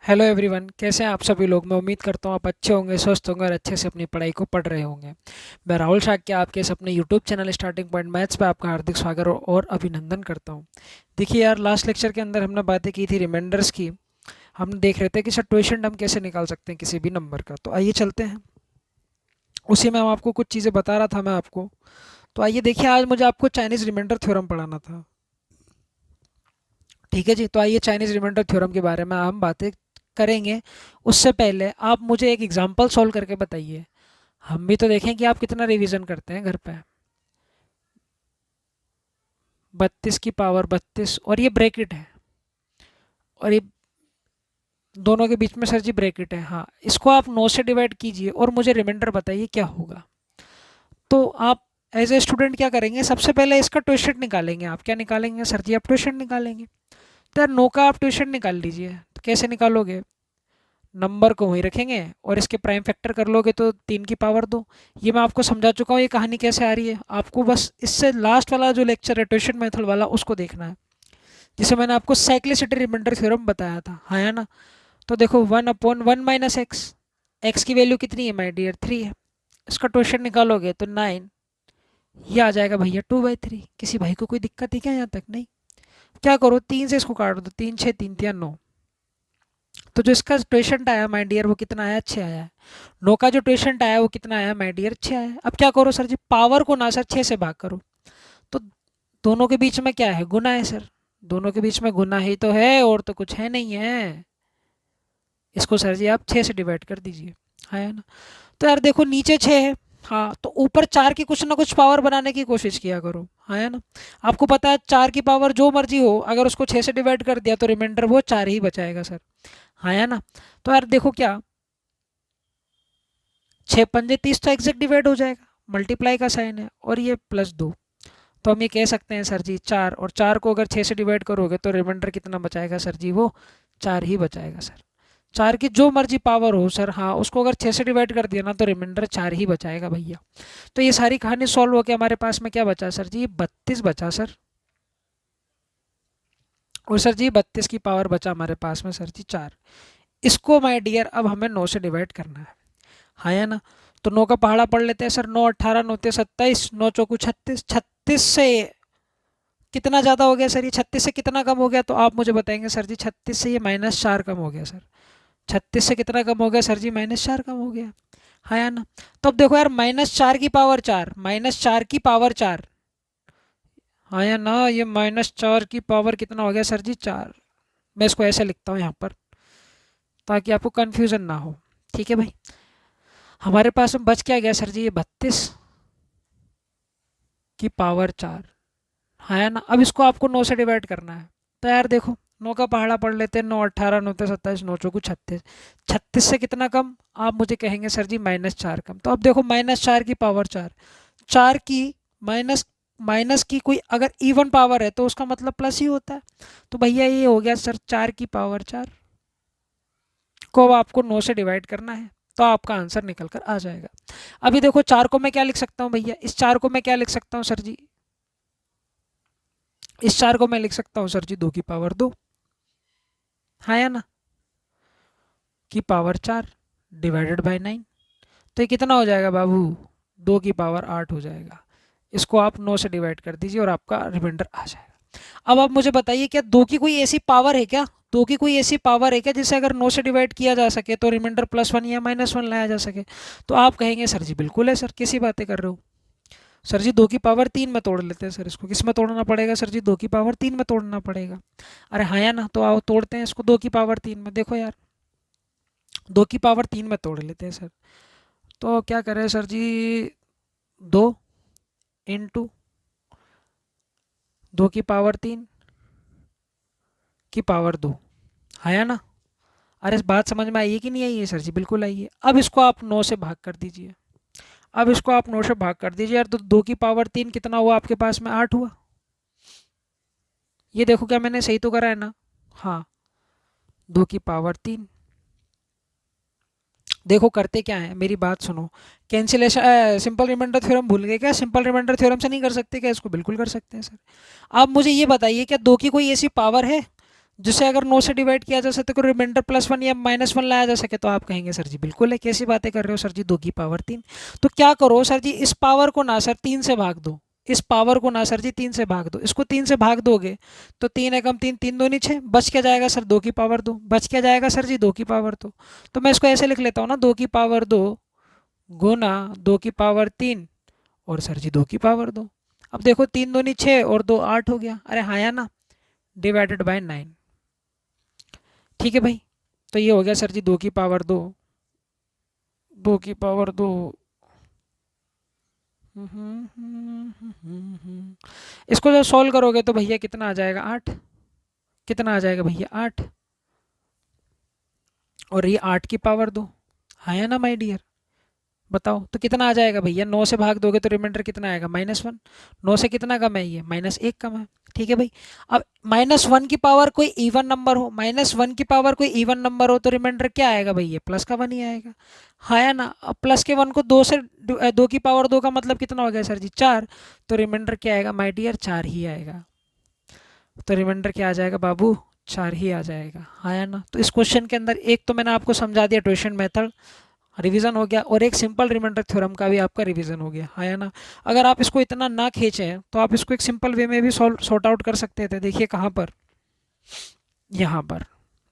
Hello everyone, कैसे हैं आप सभी लोग। मैं उम्मीद करता हूँ आप अच्छे होंगे, स्वस्थ होंगे और अच्छे से अपनी पढ़ाई को पढ़ रहे होंगे। मैं राहुल शाक्य आपके इस अपने YouTube channel starting point maths पे आपका हार्दिक स्वागत और अभिनंदन करता हूँ। देखिए यार, लास्ट लेक्चर के अंदर हमने बातें की थी रिमाइंडर्स की। हम देख रहे थे कि सर ट्यूशन हम कैसे निकाल सकते हैं किसी भी नंबर का। तो आइए चलते हैं, उसी में हम आपको कुछ चीज़ें बता रहा था मैं आपको। तो आइए देखिए, आज मुझे आपको चाइनीज़ रिमाइंडर थ्योरम पढ़ाना था। ठीक है जी, तो आइए चाइनीज़ रिमाइंडर थ्योरम के बारे में हम बातें करेंगे। उससे पहले आप मुझे एक एग्जांपल सॉल्व करके बताइए। हम भी तो देखें कि आप कितना रिवीजन करते हैं घर पे। 32 की पावर 32 और ये ब्रैकेट है, और ये दोनों के बीच में सर जी ब्रैकेट है। हाँ, इसको आप 9 से डिवाइड कीजिए और मुझे रिमाइंडर बताइए क्या होगा। तो आप एज ए स्टूडेंट क्या करेंगे, सबसे पहले इसका ट्विस्टेड निकालेंगे। आप क्या निकालेंगे सर जी? आप ट्विस्टेड निकालेंगे। तो यार 9 का आप ट्विस्टेड निकाल लीजिए। तो कैसे निकालोगे? नंबर को वहीं रखेंगे और इसके प्राइम फैक्टर कर लोगे तो 3 की पावर 2। ये मैं आपको समझा चुका हूँ, ये कहानी कैसे आ रही है। आपको बस इससे लास्ट वाला जो लेक्चर है ट्यूशन मेथड वाला, उसको देखना है, जिसे मैंने आपको साइक्लिसिटी रिमाइंडर थ्योरम बताया था। हाँ है ना? तो देखो 1/1 - एक्स। एक्स की वैल्यू कितनी है माय डियर? 3 है। इसका ट्यूशन निकालोगे तो 9। ये आ जाएगा भैया 2/3। किसी भाई को कोई दिक्कत है क्या यहाँ तक? नहीं। क्या करो, 3 से इसको काट दो। 3 6 3 3 9। तो जो इसका ट्वेशंट आया माय डियर वो कितना आया? 6 आया है। 9 का जो ट्वेशंट आया वो कितना आया माय डियर? 6 आया है। अब क्या करो सर जी, पावर को ना सर 6 से भाग करो। तो दोनों के बीच में क्या है? गुना है सर। दोनों के बीच में गुना ही तो है, और तो कुछ है नहीं है। इसको सर जी आप 6 से डिवाइड कर दीजिए। है ना? तो यार देखो, नीचे 6 है। हाँ, तो ऊपर 4 की कुछ ना कुछ पावर बनाने की कोशिश किया करो। है ना? आपको पता है 4 की पावर जो मर्जी हो, अगर उसको 6 से डिवाइड कर दिया तो रिमाइंडर वो 4 ही बचाएगा सर। हाँ है ना? तो यार देखो, क्या 6 पंजे 30 तो एग्जैक्ट डिवाइड हो जाएगा। मल्टीप्लाई का साइन है और ये +2। तो हम ये कह सकते हैं सर जी 4, और 4 को अगर 6 से डिवाइड करोगे तो रिमाइंडर कितना बचाएगा सर जी? वो 4 ही बचाएगा सर। 4 की जो मर्जी पावर हो सर, हाँ, उसको अगर 6 से डिवाइड कर दिया ना तो रिमाइंडर 4 ही बचाएगा भैया। तो ये सारी कहानी सॉल्व हो के हमारे पास में क्या बचा सर जी? 32 बचा सर। और सर जी 32 की पावर बचा हमारे पास में सर जी 4। इसको माय डियर अब हमें 9 से डिवाइड करना है। हाँ या ना? तो 9 का पहाड़ा पढ़ लेते हैं सर। 9 18 9 27, 9 चौकू 36। 36 से कितना ज़्यादा हो गया सर? ये 36 से कितना कम हो गया? तो आप मुझे बताएंगे सर जी। 36 से ये -4 कम हो गया सर। 36 से कितना कम हो गया सर जी? -4 कम हो गया। हाँ या ना? तो अब देखो यार, -4 की पावर 4, -4 की पावर 4। हाँ या ना? ये -4 की पावर कितना हो गया सर जी? 4। मैं इसको ऐसे लिखता हूँ यहाँ पर, ताकि आपको कन्फ्यूज़न ना हो। ठीक है भाई? हमारे पास में बच क्या गया सर जी? ये 32 की पावर 4। हाँ है ना? अब इसको आपको 9 से डिवाइड करना है। तो यार देखो, 9 का पहाड़ा पढ़ लेते हैं। 9 18 9 27, 9 चौकू 36। 36 से कितना कम? आप मुझे कहेंगे सर जी -4 कम। तो अब देखो, -4 की पावर 4। 4 की माइनस माइनस की कोई अगर इवन पावर है तो उसका मतलब प्लस ही होता है। तो भैया ये हो गया सर 4 की पावर 4 को अब आपको 9 से डिवाइड करना है, तो आपका आंसर निकल कर आ जाएगा। अभी देखो, 4 को मैं क्या लिख सकता हूँ भैया? इस 4 को मैं क्या लिख सकता हूँ सर जी? इस 4 को मैं लिख सकता हूँ सर जी 2 की पावर 2। हाँ या ना? की पावर 4 डिवाइडेड बाय 9। तो ये कितना हो जाएगा बाबू? 2 की पावर 8 हो जाएगा। इसको आप 9 से डिवाइड कर दीजिए और आपका रिमाइंडर आ जाएगा। अब आप मुझे बताइए, क्या 2 की कोई ऐसी पावर है क्या? 2 की कोई ऐसी पावर है क्या जिसे अगर 9 से डिवाइड किया जा सके तो रिमाइंडर +1 या -1 लाया जा सके? तो आप कहेंगे सर जी बिल्कुल है सर, कैसी बातें कर रहे हो सर जी? 2 की पावर 3 में तोड़ लेते हैं सर। इसको किस में तोड़ना पड़ेगा सर जी? 2 की पावर 3 में तोड़ना पड़ेगा। अरे हाँ या ना? तो आओ तोड़ते हैं इसको 2 की पावर 3 में। देखो यार, 2 की पावर 3 में तोड़ लेते हैं सर। तो क्या करें सर जी? 2 × 2 की पावर 3 की पावर 2। है या ना? अरे इस बात समझ में आई है कि नहीं आई है सर जी? बिल्कुल आई है। अब इसको आप 9 से भाग कर दीजिए। अब इसको आप 9 से भाग कर दीजिए यार। तो 2 की पावर 3 कितना हुआ आपके पास में? 8 हुआ। ये देखो, क्या मैंने सही तो करा है ना? हाँ, 2 की पावर 3। देखो करते क्या है, मेरी बात सुनो। कैंसिलेशन, सिंपल रिमाइंडर थ्योरम भूल गए क्या? सिंपल रिमाइंडर थ्योरम से नहीं कर सकते क्या इसको? बिल्कुल कर सकते हैं सर। आप मुझे ये बताइए, क्या 2 की कोई ऐसी पावर है जिसे अगर 9 से डिवाइड किया जा सके तो रिमाइंडर +1 या -1 लाया जा सके, तो आप कहेंगे सर जी बिल्कुल है, कैसी बातें कर रहे हो सर जी, 2 की पावर 3। तो क्या करो सर जी, इस पावर को ना सर 3 से भाग दो, इस पावर को ना सर जी 3 से भाग दो, इसको 3 से भाग दोगे तो 3 एकम 3, 3 दूनी 6, बच क्या जाएगा सर 2 की पावर 2, बच क्या जाएगा सर जी 2 की पावर 2। तो मैं इसको ऐसे लिख लेता हूँ ना, 2 की पावर 2 गुना 2 की पावर 3 और सर जी 2 की पावर 2। अब देखो 3 दूनी 6 और 2 8 हो गया, अरे हाँ या ना, डिवाइडेड बाय 9। ठीक है भाई, तो ये हो गया सर जी 2 की पावर 2, 2 की पावर 2। इसको जब सॉल्व करोगे तो भैया कितना आ जाएगा 8, कितना आ जाएगा भैया 8, और ये 8 की पावर 2, हाँ या ना माय डियर, बताओ तो कितना आ जाएगा भैया, 9 से भाग दोगे तो रिमाइंडर कितना आएगा -1, 9 से कितना कम है ये -1 कम है। ठीक है भाई, अब -1 की पावर कोई इवन नंबर हो, -1 की पावर कोई इवन नंबर हो तो रिमाइंडर क्या आएगा भैया, प्लस का 1 ही आएगा, हाँ या ना। अब प्लस के 1 को 2 से 2 की पावर 2 का मतलब कितना हो गया सर जी 4, तो रिमाइंडर क्या आएगा माय डियर, 4 ही आएगा। तो रिमाइंडर क्या आ जाएगा बाबू, 4 ही आ जाएगा, हाँ या ना। तो इस क्वेश्चन के अंदर एक तो मैंने आपको समझा दिया ट्यूशन मेथड, रिवीजन हो गया, और एक सिंपल रिमाइंडर थ्योरम का भी आपका रिवीजन हो गया, हाँ या ना। अगर आप इसको इतना ना खींचें तो आप इसको एक सिंपल वे में भी सॉर्ट आउट कर सकते थे। देखिए कहाँ पर, यहाँ पर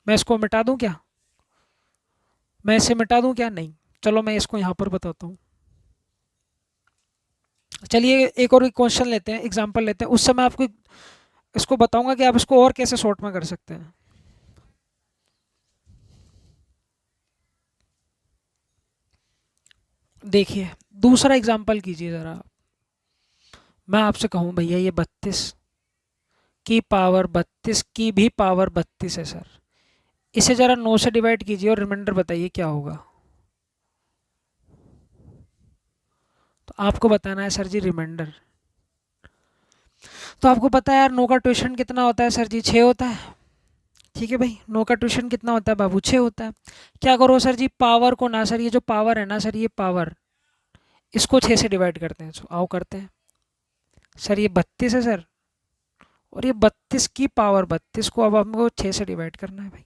मैं इसको मिटा दूँ क्या, मैं इसे मिटा दूँ क्या, नहीं, चलो मैं इसको यहाँ पर बताता हूँ। चलिए एक और क्वेश्चन लेते हैं, एग्जाम्पल लेते हैं, उससे मैं आपको इसको बताऊंगा कि आप इसको और कैसे शॉर्ट में कर सकते हैं। देखिए दूसरा एग्जाम्पल कीजिए ज़रा, मैं आपसे कहूँ भैया ये 32 की पावर 32 की भी पावर 32 है सर, इसे ज़रा 9 से डिवाइड कीजिए और रिमाइंडर बताइए क्या होगा। तो आपको बताना है सर जी रिमाइंडर। तो आपको पता है यार 9 का ट्यूशन कितना होता है सर जी, 6 होता है। ठीक है भाई, 9 का ट्यूशन कितना होता है बाबू, 6 होता है। क्या करो सर जी, पावर को ना सर, ये जो पावर है ना सर, ये पावर, इसको 6 से डिवाइड करते हैं, आओ करते हैं। सर ये 32 है सर, और ये 32 की पावर 32 को अब हमको 6 से डिवाइड करना है भाई,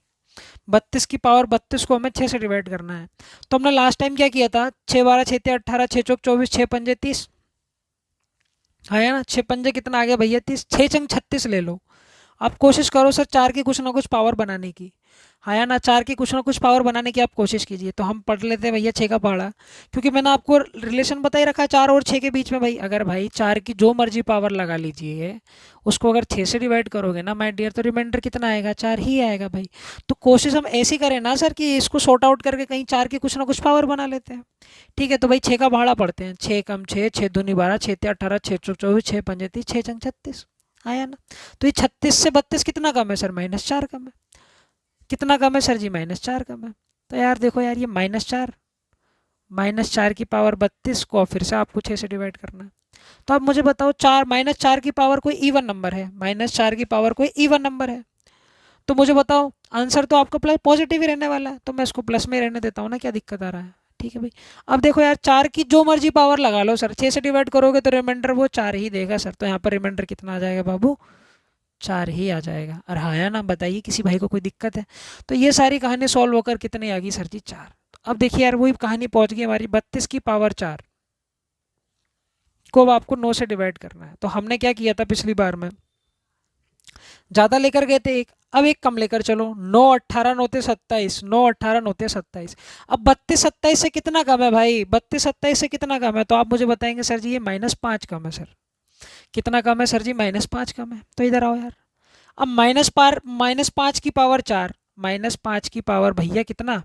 32 की पावर 32 को हमें 6 से डिवाइड करना है। तो हमने लास्ट टाइम क्या किया था, 6 12 6 18, 6 चौक 24, 6 पंजे 30, हाँ या ना, 6 पंजे कितना आ गया भैया 30, 6 चंग 36 ले लो। आप कोशिश करो सर 4 की कुछ ना कुछ पावर बनाने की, हाँ या ना, 4 की कुछ ना कुछ पावर बनाने की आप कोशिश कीजिए। तो हम पढ़ लेते हैं भैया 6 का पहाड़ा, क्योंकि मैंने आपको रिलेशन बता ही रखा है 4 और 6 के बीच में भाई। अगर भाई 4 की जो मर्जी पावर लगा लीजिए, उसको अगर 6 से डिवाइड करोगे ना माय डियर, तो रिमाइंडर कितना आएगा, 4 ही आएगा भाई। तो कोशिश हम ऐसी करें ना सर कि इसको सॉर्ट आउट करके कहीं 4 की कुछ ना कुछ पावर बना लेते हैं। ठीक है, तो भाई 6 का भाड़ा पढ़ते हैं, 6 कम 6, 6 दूनी 12, 6 ते 18, 6 चौक 24, 6 पंजे 30, 6 चंग 36, आया ना। तो ये 36 से 32 कितना कम है सर, -4 कम है। कितना कम है सर जी, -4 कम है। तो यार देखो यार, ये -4, -4 की पावर 32 को फिर से आपको 6 से डिवाइड करना है। तो अब मुझे बताओ, चार -4 की पावर कोई इवन नंबर है, -4 की पावर कोई इवन नंबर है, तो मुझे बताओ आंसर तो आपका प्लस पॉजिटिव ही रहने वाला है, तो मैं इसको प्लस में ही रहने देता हूँ ना, क्या दिक्कत आ रहा है। ठीक है भाई, अब देखो यार 4 की जो मर्जी पावर लगा लो सर, 6 से डिवाइड करोगे तो रिमाइंडर वो 4 ही देगा सर। तो यहाँ पर रिमाइंडर कितना आ जाएगा बाबू, 4 ही आ जाएगा। और हाँ या ना बताइए, किसी भाई को कोई दिक्कत है। तो ये सारी कहानी सॉल्व होकर कितनी आ गई सर जी, 4। अब देखिए यार वही कहानी पहुंच गई हमारी, 32 की पावर 4 को अब आपको 9 से डिवाइड करना है। तो हमने क्या किया था पिछली बार में, ज़्यादा लेकर गए थे एक, अब एक कम लेकर चलो, 9 18 9 27, 9 18 9 27। अब 32 27 से कितना कम है भाई, 32 27 से कितना कम है, तो आप मुझे बताएंगे सर जी ये -5 कम है सर। कितना कम है सर जी, -5 कम है। तो इधर आओ यार, अब -5 की पावर 4, -5 की पावर भैया कितना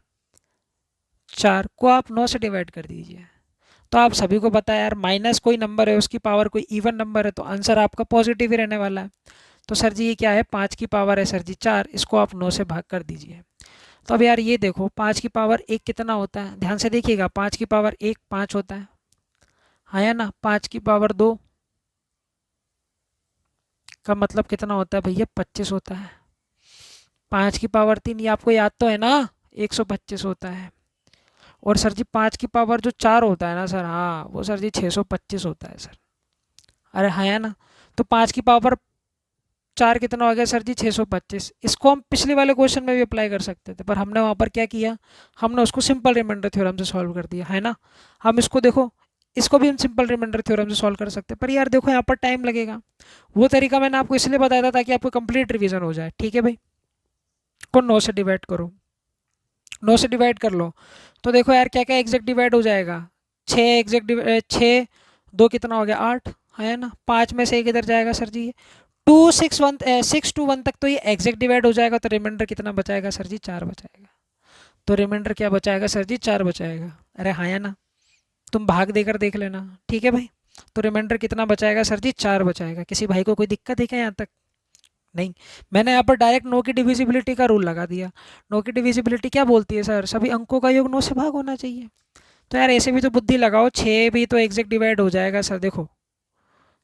4 को आप 9 से डिवाइड कर दीजिए। तो आप सभी को पता है यार, माइनस कोई नंबर है उसकी पावर कोई इवन नंबर है, तो आंसर आपका पॉजिटिव ही रहने वाला है। तो सर जी ये क्या है, 5 की पावर है सर जी 4, इसको आप 9 से भाग कर दीजिए। तो अब यार ये देखो 5 की पावर 1 कितना होता है, ध्यान से देखिएगा, 5 की पावर 1 5 होता है, हाँ या ना। 5 की पावर 2 का मतलब कितना होता है भैया, 25 होता है। 5 की पावर 3, ये आपको याद तो है ना, 125 होता है। और सर जी 5 की पावर जो 4 होता है ना सर, हाँ वो सर जी 625 होता है सर। अरे हाँ या ना। तो 5 की पावर 4 कितना हो गया सर जी 625। इसको हम पिछले वाले क्वेश्चन में भी अप्लाई कर सकते थे, पर हमने वहाँ पर क्या किया, हमने उसको सिंपल रिमाइंडर थ्योरम से सॉल्व कर दिया है ना। हम इसको देखो, इसको भी हम सिंपल रिमाइंडर थ्योरम से सॉल्व कर सकते हैं, पर यार देखो यहाँ पर टाइम लगेगा। वो तरीका मैंने आपको इसलिए बताया था ताकि आपको कंप्लीट रिवीजन हो जाए। ठीक है भाई, को 9 से डिवाइड करो, 9 से डिवाइड कर लो तो देखो यार क्या क्या एग्जैक्ट डिवाइड हो जाएगा। 6 एग्जैक्ट, 6 2 कितना हो गया 8 है ना। 5 में से एक इधर जाएगा सर जी, 2 6 1 6 2 1 तक तो ये एग्जैक्ट डिवाइड हो जाएगा, तो रिमाइंडर कितना बचाएगा सर जी 4 बचाएगा। तो रिमाइंडर क्या बचाएगा सर जी 4 बचाएगा। अरे हाँ या ना, तुम भाग देकर देख लेना। ठीक है भाई, तो रिमाइंडर कितना बचाएगा सर जी 4 बचाएगा। किसी भाई को कोई दिक्कत है क्या यहाँ तक? नहीं। मैंने यहाँ पर डायरेक्ट नो की डिविजिबिलिटी का रूल लगा दिया। नो की डिविजिबिलिटी क्या बोलती है सर, सभी अंकों का योग 9 से भाग होना चाहिए। तो यार ऐसे भी तो बुद्धि लगाओ, 6 भी तो एग्जैक्ट डिवाइड हो जाएगा सर। देखो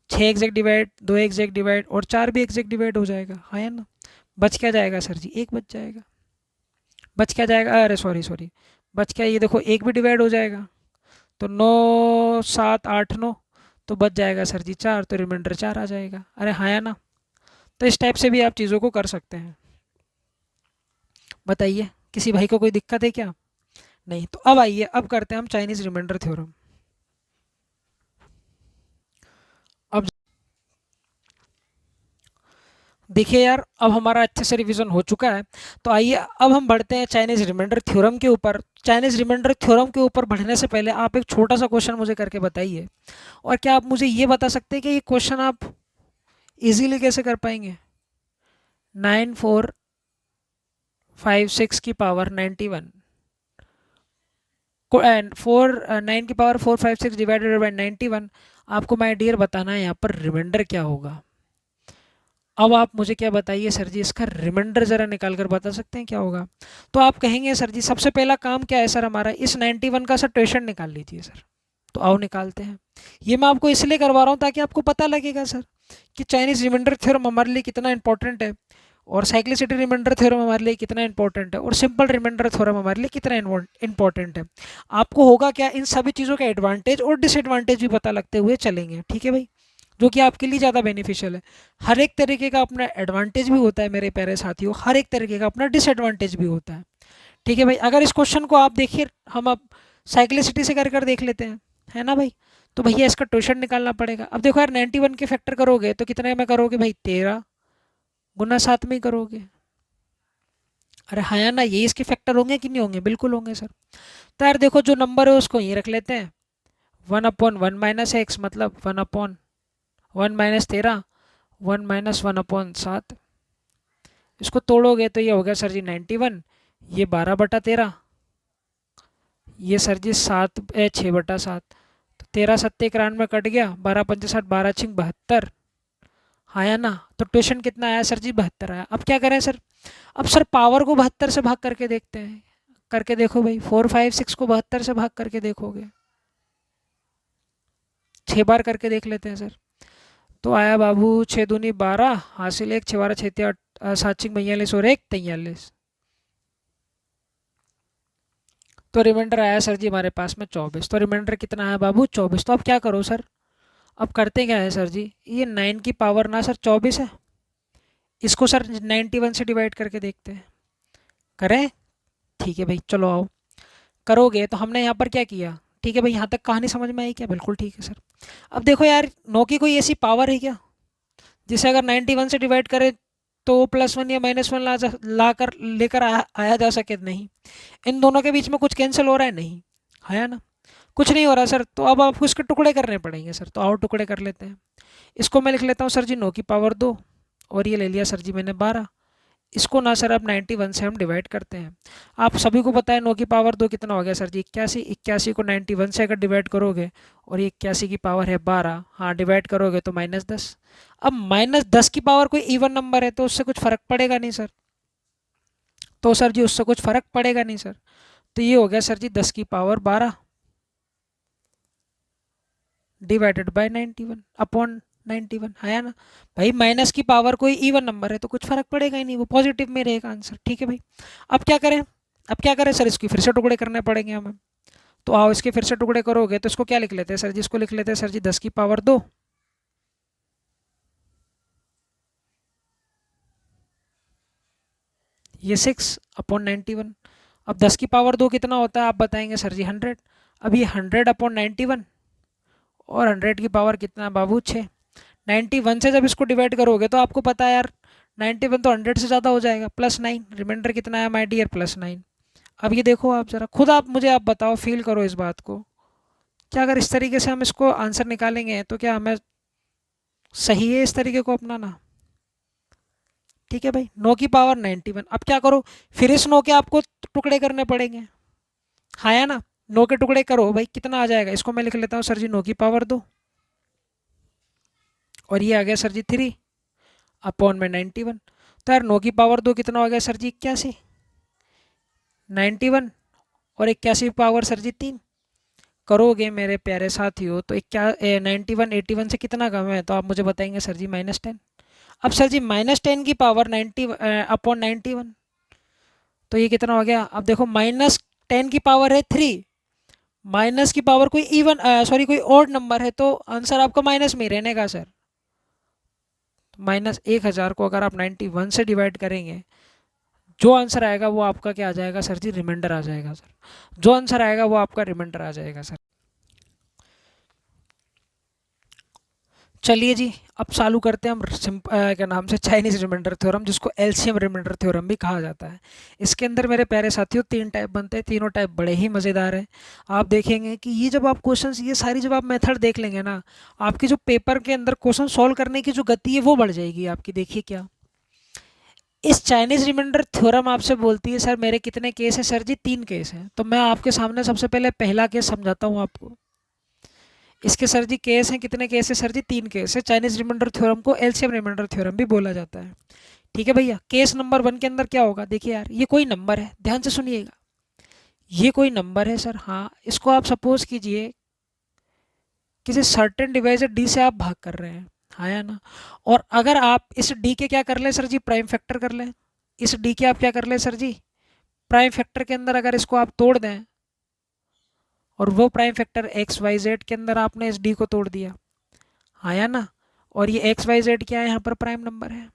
6 एग्जैक्ट डिवाइड, 2 एग्जैक्ट डिवाइड और 4 भी एग्जैक्ट डिवाइड हो जाएगा, हाँ या ना। बच क्या जाएगा सर जी, एक बच जाएगा। बच क्या जाएगा, अरे सॉरी सॉरी, बच क्या, ये देखो एक भी डिवाइड हो जाएगा, तो 9 7 8 9, तो बच जाएगा सर जी 4, तो रिमाइंडर 4 आ जाएगा। अरे हाँ या ना। तो इस टाइप से भी आप चीज़ों को कर सकते हैं। बताइए किसी भाई को कोई दिक्कत है क्या? नहीं। तो अब आइए, अब करते हैं हम चाइनीज रिमाइंडर थ्योरम। अब देखिए यार, अब हमारा अच्छे से रिवीजन हो चुका है, तो आइए अब हम बढ़ते हैं चाइनीज रिमाइंडर थ्योरम के ऊपर। चाइनीज रिमाइंडर थ्योरम के ऊपर बढ़ने से पहले आप एक छोटा सा क्वेश्चन मुझे करके बताइए, और क्या आप मुझे ये बता सकते हैं कि ये क्वेश्चन आप इजीली कैसे कर पाएंगे। 9456 की पावर 91 को, एंड 9 की पावर 456 डिवाइडेड बाई 91, आपको माय डियर बताना है यहाँ पर रिमाइंडर क्या होगा। अब आप मुझे क्या बताइए सर जी, इसका रिमाइंडर ज़रा निकाल कर बता सकते हैं क्या होगा। तो आप कहेंगे सर जी सबसे पहला काम क्या है सर हमारा, इस 91 का सर ट्वेशन निकाल लीजिए सर। तो आओ निकालते हैं। ये मैं आपको इसलिए करवा रहा हूँ ताकि आपको पता लगेगा सर कि चाइनीज़ रिमाइंडर थ्योरम हमारे लिए कितना इंपॉर्टेंट है, और साइक्लिसिटी रिमाइंडर थ्योरम हमारे लिए कितना इंपॉर्टेंट है, और सिंपल रिमाइंडर थ्योरम हमारे लिए कितना इंपॉर्टेंट है। आपको होगा क्या, इन सभी चीज़ों का एडवांटेज और डिसएडवांटेज भी पता लगते हुए चलेंगे। ठीक है भाई, जो कि आपके लिए ज़्यादा बेनिफिशियल है। हर एक तरीके का अपना एडवांटेज भी होता है मेरे प्यारे साथियों, हर एक तरीके का अपना डिसएडवांटेज भी होता है। ठीक है भाई, अगर इस क्वेश्चन को आप देखिए, हम अब साइक्लिसिटी से कर कर देख लेते हैं, है ना भाई। तो भैया इसका ट्वेशन निकालना पड़ेगा। अब देखो यार 91 के फैक्टर करोगे तो कितने में करोगे भाई, 13 गुना 7 में ही करोगे। अरे हाँ या ना, ये इसके फैक्टर होंगे कि नहीं होंगे, बिल्कुल होंगे सर। तो यार देखो जो नंबर है उसको यहीं रख लेते हैं, 1/1 - x, मतलब 1/1 - 13, 1 - 1/7। इसको तोड़ोगे तो ये हो गया सर जी 91, ये 12/13, ये सर जी 6/7। तो 13 7 91 कट गया, 12 पंचे 60, 12 छिंग 72, आया ना। तो ट्वेशन कितना आया सर जी, 72 आया। अब क्या करें सर, अब सर पावर को 72 से भाग करके देखते हैं। करके देखो भाई, 4 5 6 को 72 से भाग करके देखोगे, 6 बार करके देख लेते हैं सर। तो आया बाबू 6 दूनी 12, हासिल 1, 6 12 6 8, 7 छिंग 42 और 1 43। तो रिमाइंडर आया सर जी हमारे पास में 24। तो रिमाइंडर कितना आया बाबू 24। तो अब क्या करो सर, अब करते क्या है सर जी, ये 9 की पावर ना सर 24 है, इसको सर 91 से डिवाइड करके देखते हैं। करें? ठीक है भाई, चलो आओ। करोगे तो हमने यहाँ पर क्या किया, ठीक है भाई, यहाँ तक कहानी समझ में आई क्या? बिल्कुल ठीक है सर। अब देखो यार, 9 की कोई ऐसी पावर है क्या जिसे अगर 91 से डिवाइड करे तो +1 या -1 ला कर लेकर आया जा सके? नहीं। इन दोनों के बीच में कुछ कैंसिल हो रहा है? नहीं, है ना, कुछ नहीं हो रहा सर। तो अब आपको इसके टुकड़े करने पड़ेंगे सर। तो आओ टुकड़े कर लेते हैं। इसको मैं लिख लेता हूँ सर जी 9 की पावर 2, और ये ले लिया सर जी मैंने 12। इसको ना सर अब 91 से हम डिवाइड करते हैं। आप सभी को पता है 9 की पावर 2 कितना हो गया सर जी, 81। 81 को 91 से अगर डिवाइड करोगे, और ये 81 की पावर है 12, हाँ डिवाइड करोगे तो -10। अब -10 की पावर कोई इवन नंबर है तो उससे कुछ फ़र्क पड़ेगा नहीं सर। तो सर जी उससे कुछ फ़र्क पड़ेगा नहीं सर। तो ये हो गया सर जी 10 की पावर 12 डिवाइडेड बाय 91 अपॉन 91, है ना भाई। माइनस की पावर कोई इवन नंबर है तो कुछ फर्क पड़ेगा ही नहीं, वो पॉजिटिव में रहेगा आंसर। ठीक है भाई, अब क्या करें, अब क्या करें सर, इसकी फिर से टुकड़े करने पड़ेंगे हमें। तो आओ इसके फिर से टुकड़े करोगे तो इसको क्या लिख लेते हैं सर जी, इसको लिख लेते हैं सर जी 10 की पावर 2 ये 6/91। अब 10 की पावर 2 कितना होता है आप बताएंगे सर जी 100। अब ये 100/91 और 100 की पावर कितना है बाबू 6। 91 से जब इसको डिवाइड करोगे तो आपको पता है यार 91 तो 100 से ज़्यादा हो जाएगा, +9। रिमाइंडर कितना है माय डियर, +9। अब ये देखो आप ज़रा खुद आप मुझे आप बताओ, फील करो इस बात को, क्या अगर इस तरीके से हम इसको आंसर निकालेंगे तो क्या हमें सही है इस तरीके को अपनाना? ठीक है भाई, 9 की पावर 91। अब क्या करो, फिर इस 9 के आपको टुकड़े करने पड़ेंगे, हाँ या ना? 9 के टुकड़े करो भाई, कितना आ जाएगा? इसको मैं लिख लेता हूँ सर जी 9 की पावर 2, और ये आ गया सर जी 3/91। तो यार 9 की पावर 2 कितना हो गया सर जी 81। 91 और 81 की पावर सर जी 3 करोगे मेरे प्यारे साथियों तो क्या 91 81 से कितना कम है? तो आप मुझे बताएंगे सर जी -10। अब सर जी -10 की पावर 90/91, तो ये कितना हो गया? अब देखो -10 की पावर है 3, माइनस की पावर कोई इवन सॉरी कोई ऑड नंबर है तो आंसर आपका माइनस में ही रहने का सर। -1000 को अगर आप 91 से डिवाइड करेंगे, जो आंसर आएगा वो आपका क्या आ जाएगा सर जी? रिमाइंडर आ जाएगा सर। जो आंसर आएगा वो आपका रिमाइंडर आ जाएगा सर। चलिए जी, अब चालू करते हैं हम क्या नाम से चाइनीज़ रिमाइंडर थ्योरम, जिसको एलसीएम रिमाइंडर थ्योरम भी कहा जाता है। इसके अंदर मेरे प्यारे साथियों 3 टाइप बनते हैं, तीनों टाइप बड़े ही मज़ेदार हैं। आप देखेंगे कि ये जब आप क्वेश्चंस ये सारी जब आप मेथड देख लेंगे ना, आपकी जो पेपर के अंदर क्वेश्चन सॉल्व करने की जो गति है वो बढ़ जाएगी आपकी। देखिए क्या इस चाइनीज़ रिमाइंडर थ्योरम आपसे बोलती है सर मेरे कितने केस हैं? सर जी 3 केस हैं। तो मैं आपके सामने सबसे पहले पहला केस समझाता हूँ आपको। इसके सर जी केस हैं, कितने केस है सर जी? 3 केस है। चाइनीज रिमाइंडर थ्योरम को एलसीएम रिमाइंडर थ्योरम भी बोला जाता है। ठीक है भैया, केस नंबर 1 के अंदर क्या होगा? देखिए यार ये कोई नंबर है, ध्यान से सुनिएगा। ये कोई नंबर है सर, हाँ, इसको आप सपोज कीजिए किसी सर्टेन डिवाइजर डी से आप भाग कर रहे हैं, हाँ या ना? और अगर आप इस डी के क्या कर लें सर जी? प्राइम फैक्टर कर लें। इस डी के आप क्या कर लें सर जी? प्राइम फैक्टर के अंदर अगर इसको आप तोड़ दें, और वो prime factor X Y Z के अंदर आपने इस डी को तोड़ दिया, हाँ या ना? और ये एक्स वाई जेड क्या है? यहाँ पर प्राइम नंबर है।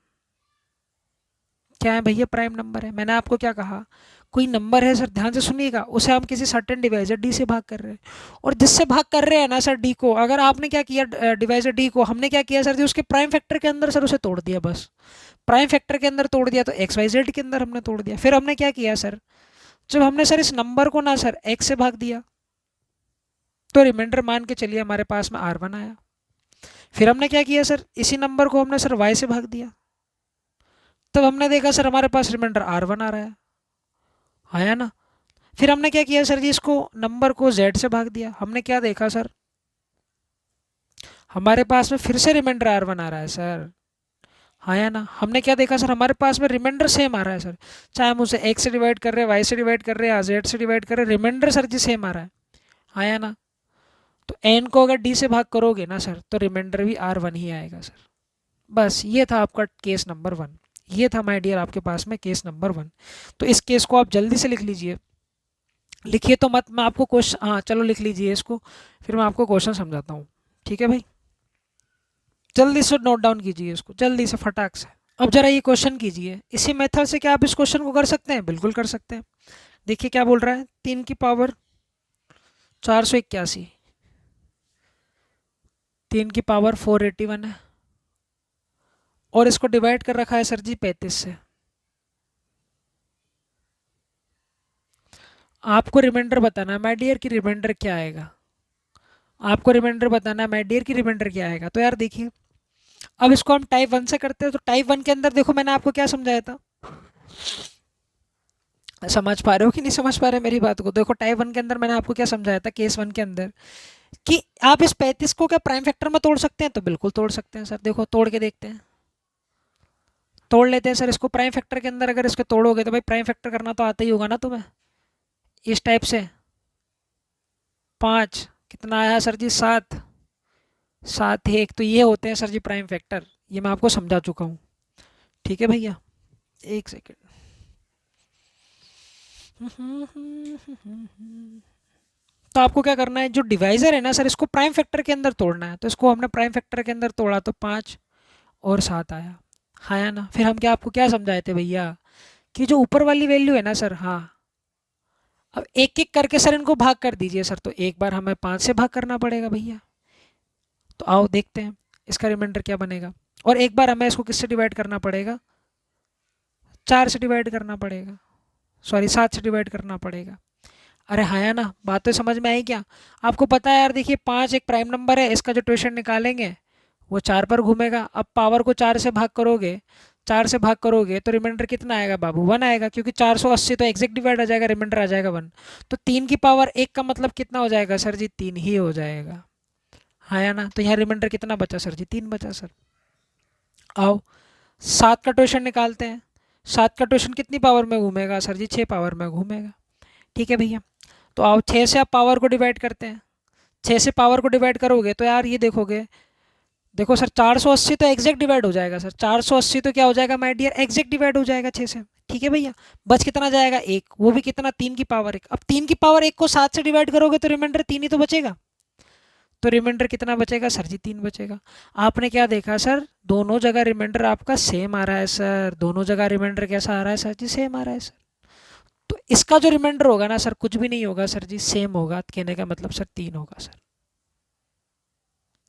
क्या है भैया? प्राइम नंबर है। मैंने आपको क्या कहा? कोई नंबर है सर, ध्यान से सुनिएगा, उसे हम किसी सर्टेन डिवाइजर डी से भाग कर रहे हैं, और जिससे भाग कर रहे हैं ना सर डी को, अगर आपने क्या किया डिवाइजर डी को, हमने क्या किया सर जी? उसके प्राइम फैक्टर के अंदर सर उसे तोड़ दिया, बस प्राइम फैक्टर के अंदर तोड़ दिया, तो एक्स वाई जेड के अंदर हमने तोड़ दिया। फिर हमने क्या किया सर? जब हमने सर इस नंबर को ना सर एक्स से भाग दिया, तो रिमाइंडर मान के चलिए हमारे पास में R1 आया। फिर हमने क्या किया सर? इसी नंबर को हमने सर वाई से भाग दिया, तब हमने देखा सर हमारे पास रिमाइंडर R1 आ रहा है, आया ना? फिर हमने क्या किया सर जी? इसको नंबर को Z से भाग दिया, हमने क्या देखा सर? हमारे पास में फिर से रिमाइंडर R1 आ रहा है सर, आया ना? हमने क्या देखा सर? हमारे पास में रिमाइंडर सेम आ रहा है सर, चाहे हम उसे x से डिवाइड कर रहे हैं, y से डिवाइड कर रहे हैं या z से डिवाइड कर रहे हैं, रिमाइंडर सर जी सेम आ रहा है, आया ना? तो n को अगर d से भाग करोगे ना सर तो रिमाइंडर भी R1 ही आएगा सर। बस ये था आपका केस नंबर 1। ये था माय डियर आपके पास में केस नंबर 1। तो इस केस को आप जल्दी से लिख लीजिए। लिखिए तो मत, मैं आपको क्वेश्चन, हाँ चलो लिख लीजिए इसको, फिर मैं आपको क्वेश्चन समझाता हूँ। ठीक है भाई, जल्दी से नोट डाउन कीजिए इसको, जल्दी से फटाक से। अब जरा ये क्वेश्चन कीजिए, इसी मेथड से क्या आप इस क्वेश्चन को कर सकते हैं? बिल्कुल कर सकते हैं। देखिए क्या बोल रहा है, 3 की पावर 481, 3 की पावर 481 है, और इसको डिवाइड कर रखा है सर जी 35 से। आपको रिमाइंडर बताना है माय डियर की रिमाइंडर क्या आएगा। आपको रिमाइंडर बताना है माय डियर की रिमाइंडर क्या आएगा। तो यार देखिए, अब इसको हम टाइप 1 से करते हैं, तो टाइप 1 के अंदर देखो मैंने आपको क्या समझाया था, समझ पा रहे हो कि नहीं समझ पा रहे मेरी बात को? देखो टाइप 1 के अंदर मैंने आपको क्या समझाया था, केस 1 के अंदर, कि आप इस 35 को क्या प्राइम फैक्टर में तोड़ सकते हैं? तो बिल्कुल तोड़ सकते हैं सर। देखो तोड़ के देखते हैं, तोड़ लेते हैं सर इसको प्राइम फैक्टर के अंदर। अगर इसको तोड़ोगे तो भाई प्राइम फैक्टर करना तो आता ही होगा ना तुम्हें, इस टाइप से। 5 कितना आया सर जी? 7, 7 1, तो ये होते हैं सर जी प्राइम फैक्टर। ये मैं आपको समझा चुका हूँ। ठीक है भैया, एक सेकेंड। तो आपको क्या करना है, जो डिवाइजर है ना सर, इसको प्राइम फैक्टर के अंदर तोड़ना है। तो इसको हमने प्राइम फैक्टर के अंदर तोड़ा तो 5 और 7 आया, हाँ या ना? फिर हम क्या आपको क्या समझाए थे भैया, कि जो ऊपर वाली वैल्यू है ना सर, हाँ, अब एक एक करके सर इनको भाग कर दीजिए सर। तो एक बार हमें 5 से भाग करना पड़ेगा भैया। तो आओ देखते हैं इसका रिमाइंडर क्या बनेगा। और एक बार हमें इसको किससे डिवाइड करना पड़ेगा, 4 से डिवाइड करना पड़ेगा, सॉरी 7 से डिवाइड करना पड़ेगा। अरे हाँ या ना, बात तो समझ में आई क्या? आपको पता है यार, देखिए 5 एक प्राइम नंबर है, इसका जो ट्वेशन निकालेंगे वो 4 पर घूमेगा। अब पावर को 4 से भाग करोगे, 4 से भाग करोगे तो रिमाइंडर कितना आएगा बाबू, 1 आएगा, क्योंकि 480 तो एग्जैक्ट डिवाइड आ जाएगा, रिमाइंडर आ जाएगा 1। तो 3 की पावर 1 का मतलब कितना हो जाएगा सर जी, 3 ही हो जाएगा। हाँ या ना? तो यहाँ रिमाइंडर कितना बचा सर जी, 3 बचा सर। आओ 7 का ट्वेशन निकालते हैं। 7 का ट्वेशन कितनी पावर में घूमेगा सर जी, 6 पावर में घूमेगा। ठीक है भैया। तो आओ 6 से आप पावर को डिवाइड करते हैं। 6 से पावर को डिवाइड करोगे तो यार ये देखोगे, देखो सर 480 तो एग्जैक्ट डिवाइड हो जाएगा सर, 480 तो क्या हो जाएगा माय डियर, एग्जैक्ट डिवाइड हो जाएगा 6 से। ठीक है भैया। बच कितना जाएगा, 1, वो भी कितना, 3 की पावर 1। अब 3 की पावर 1 को 7 से डिवाइड करोगे तो रिमाइंडर 3 ही तो बचेगा। तो रिमाइंडर कितना बचेगा सर जी, 3 बचेगा। आपने क्या देखा सर, दोनों जगह रिमाइंडर आपका सेम आ रहा है सर, दोनों जगह रिमाइंडर कैसा आ रहा है सर जी, सेम आ रहा है सर। तो इसका जो रिमाइंडर होगा ना सर, कुछ भी नहीं होगा सर जी, सेम होगा। कहने का मतलब सर 3 होगा sir.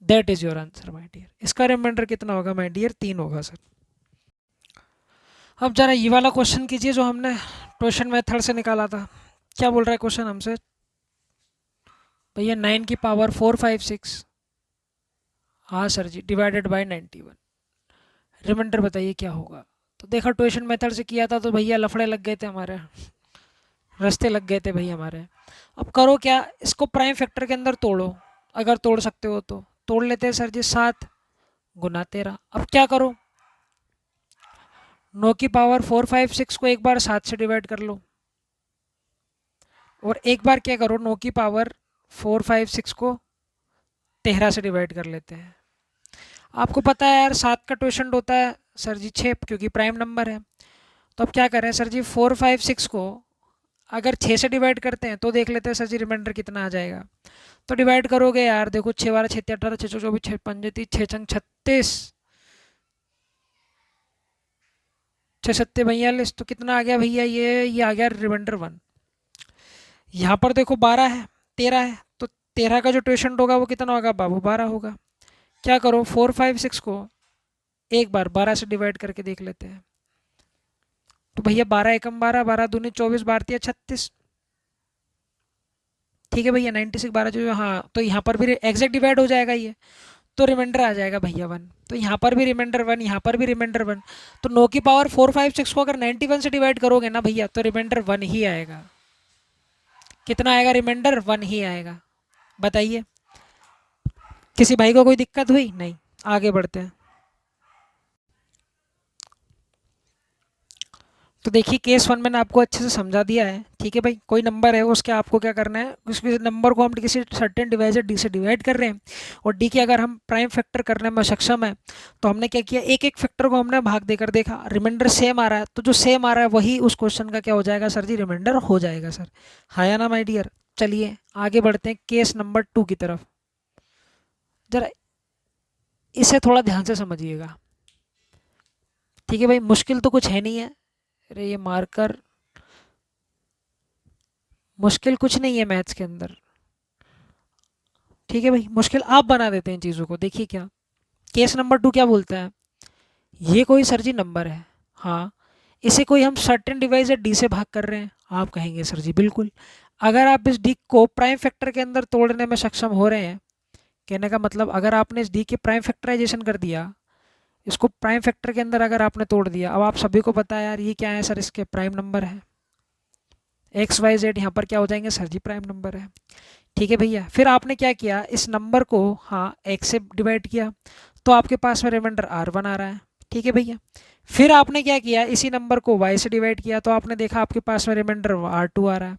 That is your answer my dear. इसका रिमाइंडर कितना होगा माय डियर, 3 होगा सर। अब जरा ये वाला क्वेश्चन कीजिए जो हमने क्वेश्चन मेथड से निकाला था। क्या बोल रहा है क्वेश्चन हमसे, भैया 9 की पावर 456, हाँ sir ji, divided by 91, remainder बताइए क्या होगा। तो देखा ट्वेशन मेथड से किया था तो भैया लफड़े लग गए थे हमारे, रास्ते लग गए थे भैया हमारे। अब करो क्या, इसको प्राइम फैक्टर के अंदर तोड़ो, अगर तोड़ सकते हो तो तोड़ लेते हैं सर जी। 7 गुना 13। अब क्या करो, 9 की पावर 456 को एक बार 7 से डिवाइड कर लो, और एक बार क्या करो, 9 की पावर 456 को 13 से डिवाइड कर लेते हैं। आपको पता है यार 7 का क्वोशंट होता है सर जी 6, क्योंकि प्राइम नंबर है। तो अब क्या करें सर जी, 456 को अगर 6 से डिवाइड करते हैं तो देख लेते हैं सर जी रिमाइंडर कितना आ जाएगा। तो डिवाइड करोगे यार, देखो 6 12 6 18 6 24 6 5 30 6 छंग 36, 6 सत्ते 42, तो कितना आ गया भैया, ये आ गया रिमाइंडर 1। यहाँ पर देखो 12 है, 13 है, तो 13 का जो क्वोशंट होगा वो कितना होगा बाबू, 12 होगा। क्या करो, 456 को एक बार 12 से डिवाइड करके देख लेते हैं। तो भैया 12 एकम 12, 12 दूनी 24, 12 36। ठीक है भैया, 96 12 जो, हाँ, तो यहाँ पर भी एग्जैक्ट डिवाइड हो जाएगा ये, तो रिमाइंडर आ जाएगा भैया 1। तो यहाँ पर भी रिमाइंडर 1, यहाँ पर भी रिमाइंडर 1। तो 9 की पावर 456 को अगर 91 से डिवाइड करोगे ना भैया, तो रिमाइंडर 1 ही आएगा। कितना आएगा रिमाइंडर, 1 ही आएगा। बताइए, किसी भाई को कोई दिक्कत हुई? नहीं। आगे बढ़ते हैं। तो देखिए केस 1 मैंने आपको अच्छे से समझा दिया है। ठीक है भाई, कोई नंबर है उसके आपको क्या करना है, उसके नंबर को हम किसी सर्टेन डिवाइजर डी से डिवाइड कर रहे हैं, और डी के अगर हम प्राइम फैक्टर करने में सक्षम है तो हमने क्या किया, एक एक फैक्टर को हमने भाग देकर देखा, रिमाइंडर सेम आ रहा है, तो जो सेम आ रहा है वही उस क्वेश्चन का क्या हो जाएगा सर जी, रिमाइंडर हो जाएगा सर। हाँ या ना माई डियर? चलिए आगे बढ़ते हैं केस नंबर 2 की तरफ। जरा इसे थोड़ा ध्यान से समझिएगा। ठीक है भाई, मुश्किल तो कुछ है नहीं है। अरे ये मार्कर, मुश्किल कुछ नहीं है मैथ्स के अंदर। ठीक है भाई, मुश्किल आप बना देते हैं चीज़ों को। देखिए क्या केस नंबर 2 क्या बोलता है, ये कोई सर जी नंबर है, हाँ, इसे कोई हम सर्टेन डिवाइजर डी से भाग कर रहे हैं। आप कहेंगे सर जी बिल्कुल, अगर आप इस डी को प्राइम फैक्टर के अंदर तोड़ने में सक्षम हो रहे हैं, कहने का मतलब अगर आपने इस डी के प्राइम फैक्टराइजेशन कर दिया, इसको प्राइम फैक्टर के अंदर अगर आपने तोड़ दिया, अब आप सभी को पता है यार ये क्या है सर, इसके प्राइम नंबर है, एक्स वाई जेड यहाँ पर क्या हो जाएंगे सर जी, प्राइम नंबर है। ठीक है भैया, फिर आपने क्या किया, इस नंबर को हाँ x से डिवाइड किया, तो आपके पास में रिमाइंडर r1 आ रहा है। ठीक है भैया, फिर आपने क्या किया, इसी नंबर को y से डिवाइड किया, तो आपने देखा आपके पास में रिमाइंडर r2 आ रहा है।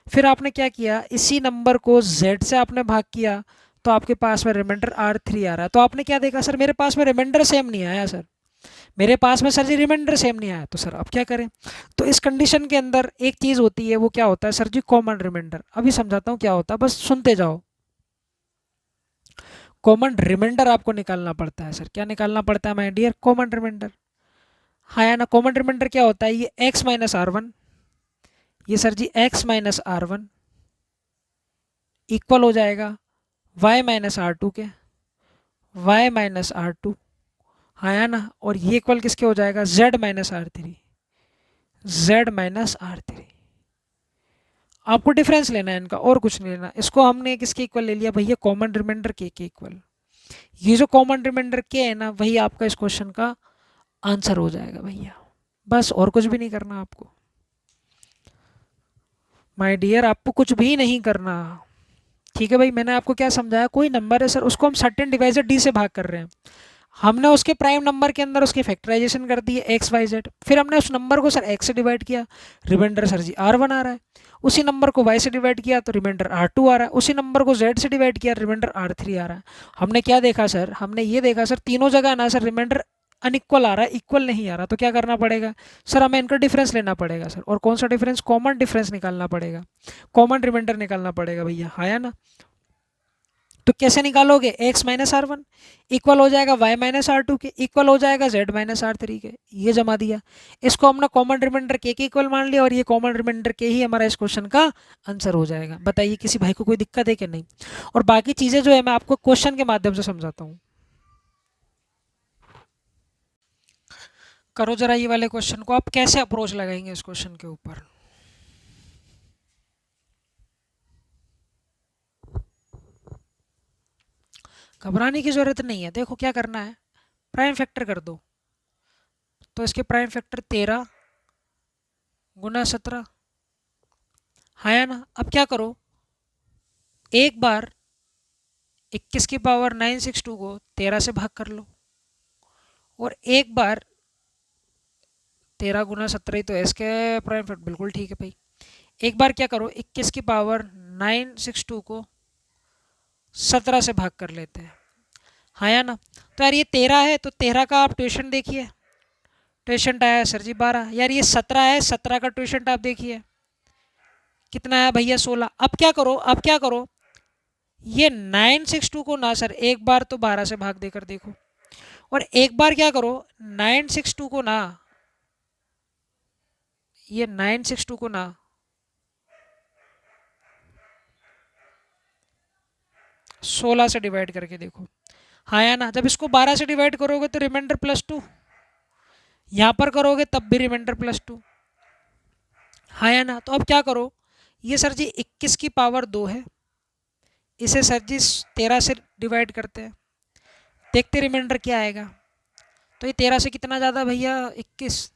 फिर आपने क्या किया, इसी नंबर को z से आपने भाग किया, तो आपके पास में रिमाइंडर r3 आ रहा है। तो आपने क्या देखा सर, मेरे पास में रिमाइंडर सेम नहीं आया सर, मेरे पास में सर जी रिमाइंडर सेम नहीं आया, तो सर अब क्या करें। तो इस कंडीशन के अंदर एक चीज़ होती है, वो क्या होता है सर जी, कॉमन रिमाइंडर। अभी समझाता हूँ क्या होता है, बस सुनते जाओ। कॉमन रिमाइंडर आपको निकालना पड़ता है सर। क्या निकालना पड़ता है माय डियर, कॉमन रिमाइंडर। हाँ या ना, कॉमन रिमाइंडर क्या होता है, ये x माइनस आर वन, ये sir ji x minus R one equal हो जाएगा y माइनस आर टू के, y माइनस आर टू, हाँ या ना, और ये इक्वल किसके हो जाएगा, z minus R three, z minus R three. आपको डिफरेंस लेना है इनका और कुछ नहीं लेना। इसको हमने किसके इक्वल ले लिया भैया, कॉमन रिमाइंडर के इक्वल। ये जो कॉमन रिमाइंडर के है ना, वही आपका इस क्वेश्चन का आंसर हो जाएगा भैया, बस और कुछ भी नहीं करना आपको माय डियर, आपको कुछ भी नहीं करना। ठीक है भाई, मैंने आपको क्या समझाया, कोई नंबर है सर, उसको हम सर्टेन डिवाइजर डी से भाग कर रहे हैं, हमने उसके प्राइम नंबर के अंदर उसकी फैक्टराइजेशन कर दी है एक्स वाई जेड, फिर हमने उस नंबर को सर एक्स से डिवाइड किया, remainder sir ji R one आ रहा है, उसी नंबर को वाई से डिवाइड किया तो रिमाइंडर आर टू आ रहा है, उसी नंबर को जेड से डिवाइड किया रिमाइंडर आर थ्री आ रहा है। हमने क्या देखा सर, हमने ये देखा सर तीनों जगह ना सर रिमाइंडर अनइक्वल आ रहा है, इक्वल नहीं आ रहा, तो क्या करना पड़ेगा सर, हमें इनका डिफरेंस लेना पड़ेगा सर, और कौन सा डिफरेंस, कॉमन डिफरेंस निकालना पड़ेगा, कॉमन रिमाइंडर निकालना पड़ेगा भैया, हाँ या ना। तो कैसे निकालोगे, x minus R one equal हो जाएगा y माइनस आर टू के, इक्वल हो जाएगा z माइनस आर थ्री के, ये जमा दिया, इसको हमने कॉमन रिमाइंडर के इक्वल मान लिया, और ये कॉमन रिमाइंडर के ही हमारा इस क्वेश्चन का आंसर हो जाएगा। बताइए किसी भाई को कोई दिक्कत है कि नहीं, और बाकी चीज़ें जो है मैं आपको क्वेश्चन के माध्यम से समझाता हूँ। करो जरा ये वाले क्वेश्चन को, आप कैसे अप्रोच लगाएंगे इस क्वेश्चन के ऊपर। घबराने की जरूरत नहीं है, देखो क्या करना है, प्राइम फैक्टर कर दो, तो इसके प्राइम फैक्टर 13 गुना 17, हाँ या ना। अब क्या करो, एक बार 21 की पावर 962 को 13 से भाग कर लो, और एक बार 13 गुना 17 ही तो है, इसके प्राइम फैक्टर बिल्कुल ठीक है भाई। एक बार क्या करो, 21 की पावर 962 को 17 से भाग कर लेते हैं, हाँ या ना। तो यार ये 13 है, तो 13 का आप ट्यूशन देखिए, ट्यूशन आया सर जी 12, यार ये 17 है, 17 का ट्यूशन आप देखिए कितना है भैया 16। अब क्या करो, अब क्या करो, ये 962 को ना सर एक बार तो 12 से भाग देकर देखो, और एक बार क्या करो 962 को ना, ये 962 को ना 16 से डिवाइड करके देखो, हाँ या ना। जब इसको 12 से डिवाइड करोगे तो रिमाइंडर +2, यहाँ पर करोगे तब भी रिमाइंडर +2, हाँ या ना। तो अब क्या करो, ये सर जी 21 की पावर 2 है, इसे सर जी 13 से डिवाइड करते हैं, देखते रिमाइंडर क्या आएगा। तो ये 13 से कितना ज़्यादा भैया 21,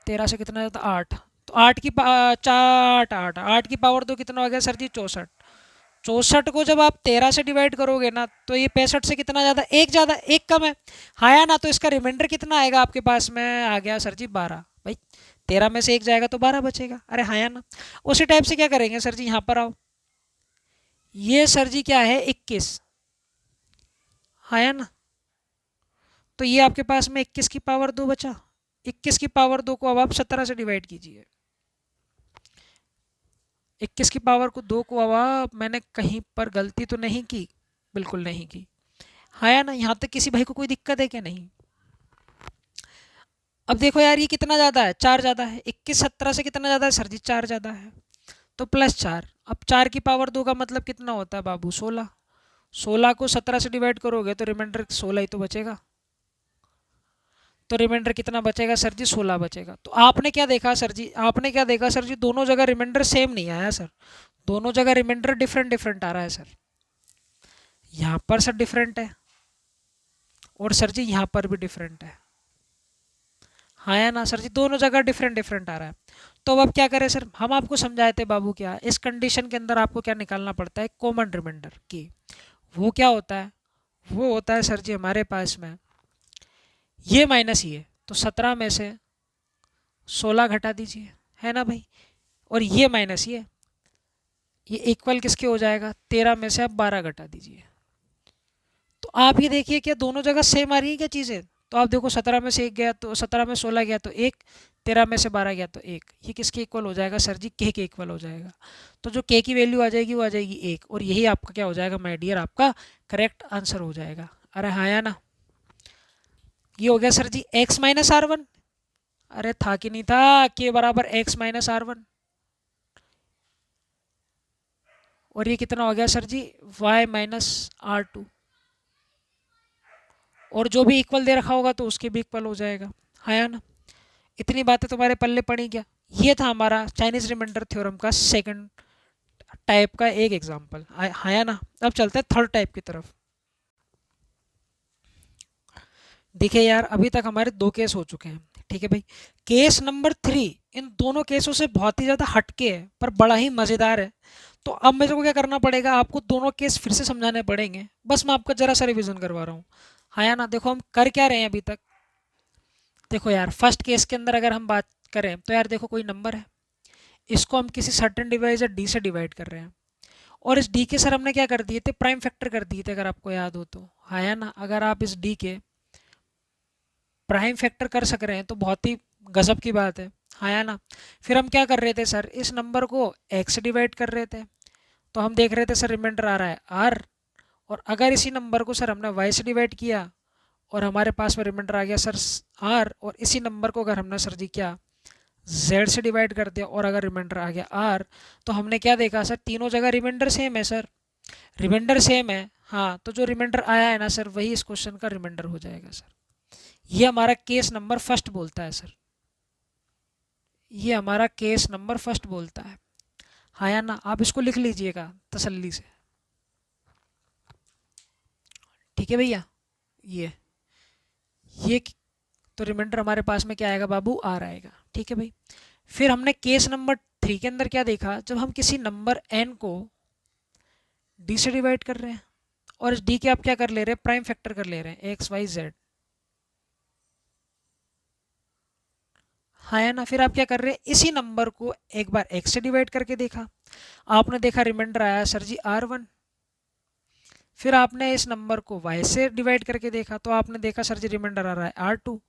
13 से कितना ज़्यादा 8, तो 8 की चार 8 8 की पावर 2 कितना हो गया सर जी 64, 64 को जब आप 13 से डिवाइड करोगे ना, तो ये 65 से कितना ज़्यादा, एक ज़्यादा एक कम है, हाँ या ना। तो इसका रिमाइंडर कितना आएगा आपके पास में, आ गया सर जी 12 भाई, 13 में से एक जाएगा तो 12 बचेगा, अरे हाँ या ना। उसी टाइप से क्या करेंगे सर जी, यहाँ पर आओ, ये सर जी क्या है 21, हाँ या ना। तो ये आपके पास में 21 की पावर 2 बचा, 21 की पावर 2 को अब आप 17 से डिवाइड कीजिए, 21 की पावर को 2 को अब मैंने कहीं पर गलती तो नहीं की, बिल्कुल नहीं की, हाँ या ना। यहाँ तक किसी भाई को कोई दिक्कत है क्या, नहीं। अब देखो यार ये कितना ज़्यादा है, 4 ज़्यादा है, 21 17 से कितना ज़्यादा है सर जी, 4 ज़्यादा है, तो +4। अब 4 की पावर 2 का मतलब कितना होता है बाबू 16, 16 को 17 से डिवाइड करोगे तो रिमाइंडर 16 ही तो बचेगा, तो रिमाइंडर कितना बचेगा सर जी 16 बचेगा। तो आपने क्या देखा सर जी, आपने क्या देखा सर जी, दोनों जगह रिमाइंडर सेम नहीं आया सर, दोनों जगह रिमाइंडर डिफरेंट डिफरेंट आ रहा है सर, यहाँ पर सर डिफरेंट है, और सर जी यहाँ पर भी डिफरेंट है, हाँ या ना सर जी, दोनों जगह डिफरेंट डिफरेंट आ रहा है। तो अब क्या करें सर, हम आपको समझाए थे बाबू, क्या इस कंडीशन के अंदर आपको क्या निकालना पड़ता है, कॉमन रिमाइंडर की। वो क्या होता है, वो होता है सर जी हमारे पास में ये माइनस ये, तो 17 में से 16 घटा दीजिए, है ना भाई, और ये माइनस ये इक्वल किसके हो जाएगा, 13 में से आप 12 घटा दीजिए। तो आप ये देखिए क्या दोनों जगह सेम आ रही है क्या चीज़ें, तो आप देखो 17 में से एक गया तो 17 में 16 गया तो एक, 13 में से 12 गया तो एक, ये किसके इक्वल हो जाएगा सर जी, के इक्वल हो जाएगा। तो जो के की वैल्यू आ जाएगी वो आ जाएगी 1, और यही आपका क्या हो जाएगा माय डियर, आपका करेक्ट आंसर हो जाएगा, अरे हाँ या ना। ये हो गया sir ji x minus R one. अरे था कि नहीं था, k बराबर x माइनस आर वन। और ये कितना हो गया sir ji y minus R two. और जो भी इक्वल दे रखा होगा तो उसके भी इक्वल हो जाएगा, है या ना। इतनी बातें तुम्हारे पल्ले पड़ी क्या। ये था हमारा चाइनीज रिमाइंडर थ्योरम का सेकंड टाइप का एक एग्जांपल, है या ना। अब चलते हैं थर्ड टाइप की तरफ। देखिए यार, अभी तक हमारे दो केस हो चुके हैं, ठीक है भाई। केस नंबर 3 इन दोनों केसों से बहुत ही ज़्यादा हटके है पर बड़ा ही मज़ेदार है। तो अब मेरे को क्या करना पड़ेगा, आपको दोनों केस फिर से समझाने पड़ेंगे। बस मैं आपका ज़रा सा रिविज़न करवा रहा हूँ, हाँ या ना। देखो हम कर क्या रहे हैं अभी तक। देखो यार, फर्स्ट केस के अंदर अगर हम बात करें तो यार देखो, कोई नंबर है, इसको हम किसी सर्टेन डिवाइजर डी से डिवाइड कर रहे हैं। और इस डी के सर हमने क्या कर दिए थे, प्राइम फैक्टर कर दिए थे, अगर आपको याद हो तो, हाँ या ना। अगर आप इस डी के प्राइम फैक्टर कर सक रहे हैं तो बहुत ही गजब की बात है, हाँ या ना। फिर हम क्या कर रहे थे सर, इस नंबर को x से डिवाइड कर रहे थे। तो हम देख रहे थे सर रिमाइंडर आ रहा है r। और अगर इसी नंबर को सर हमने y से डिवाइड किया और हमारे पास में रिमाइंडर आ गया सर r। और इसी नंबर को अगर हमने सर जी क्या z से डिवाइड कर दिया और अगर रिमाइंडर आ गया r, तो हमने क्या देखा सर, तीनों जगह रिमाइंडर सेम है सर। रिमाइंडर सेम है, हाँ, तो जो रिमाइंडर आया है ना सर, वही इस क्वेश्चन का रिमाइंडर हो जाएगा सर। ये हमारा केस नंबर फर्स्ट बोलता है सर, ये हमारा केस नंबर फर्स्ट बोलता है, हाँ या ना। आप इसको लिख लीजिएगा तसल्ली से, ठीक है भैया। ये तो रिमाइंडर हमारे पास में क्या आएगा बाबू, आर आएगा, ठीक है भाई। फिर हमने केस नंबर 3 के अंदर क्या देखा, जब हम किसी नंबर n को d से डिवाइड कर रहे हैं और इस d के आप क्या कर ले रहे हैं, प्राइम फैक्टर कर ले रहे हैं, एक्स वाई जेड, हाँ या ना। फिर आप क्या कर रहे हैं, इसी नंबर को एक बार x से डिवाइड करके देखा, आपने देखा रिमाइंडर आया सर जी आर वन। फिर आपने इस नंबर को y से डिवाइड करके देखा तो आपने देखा सर जी रिमाइंडर आ रहा है आर टू।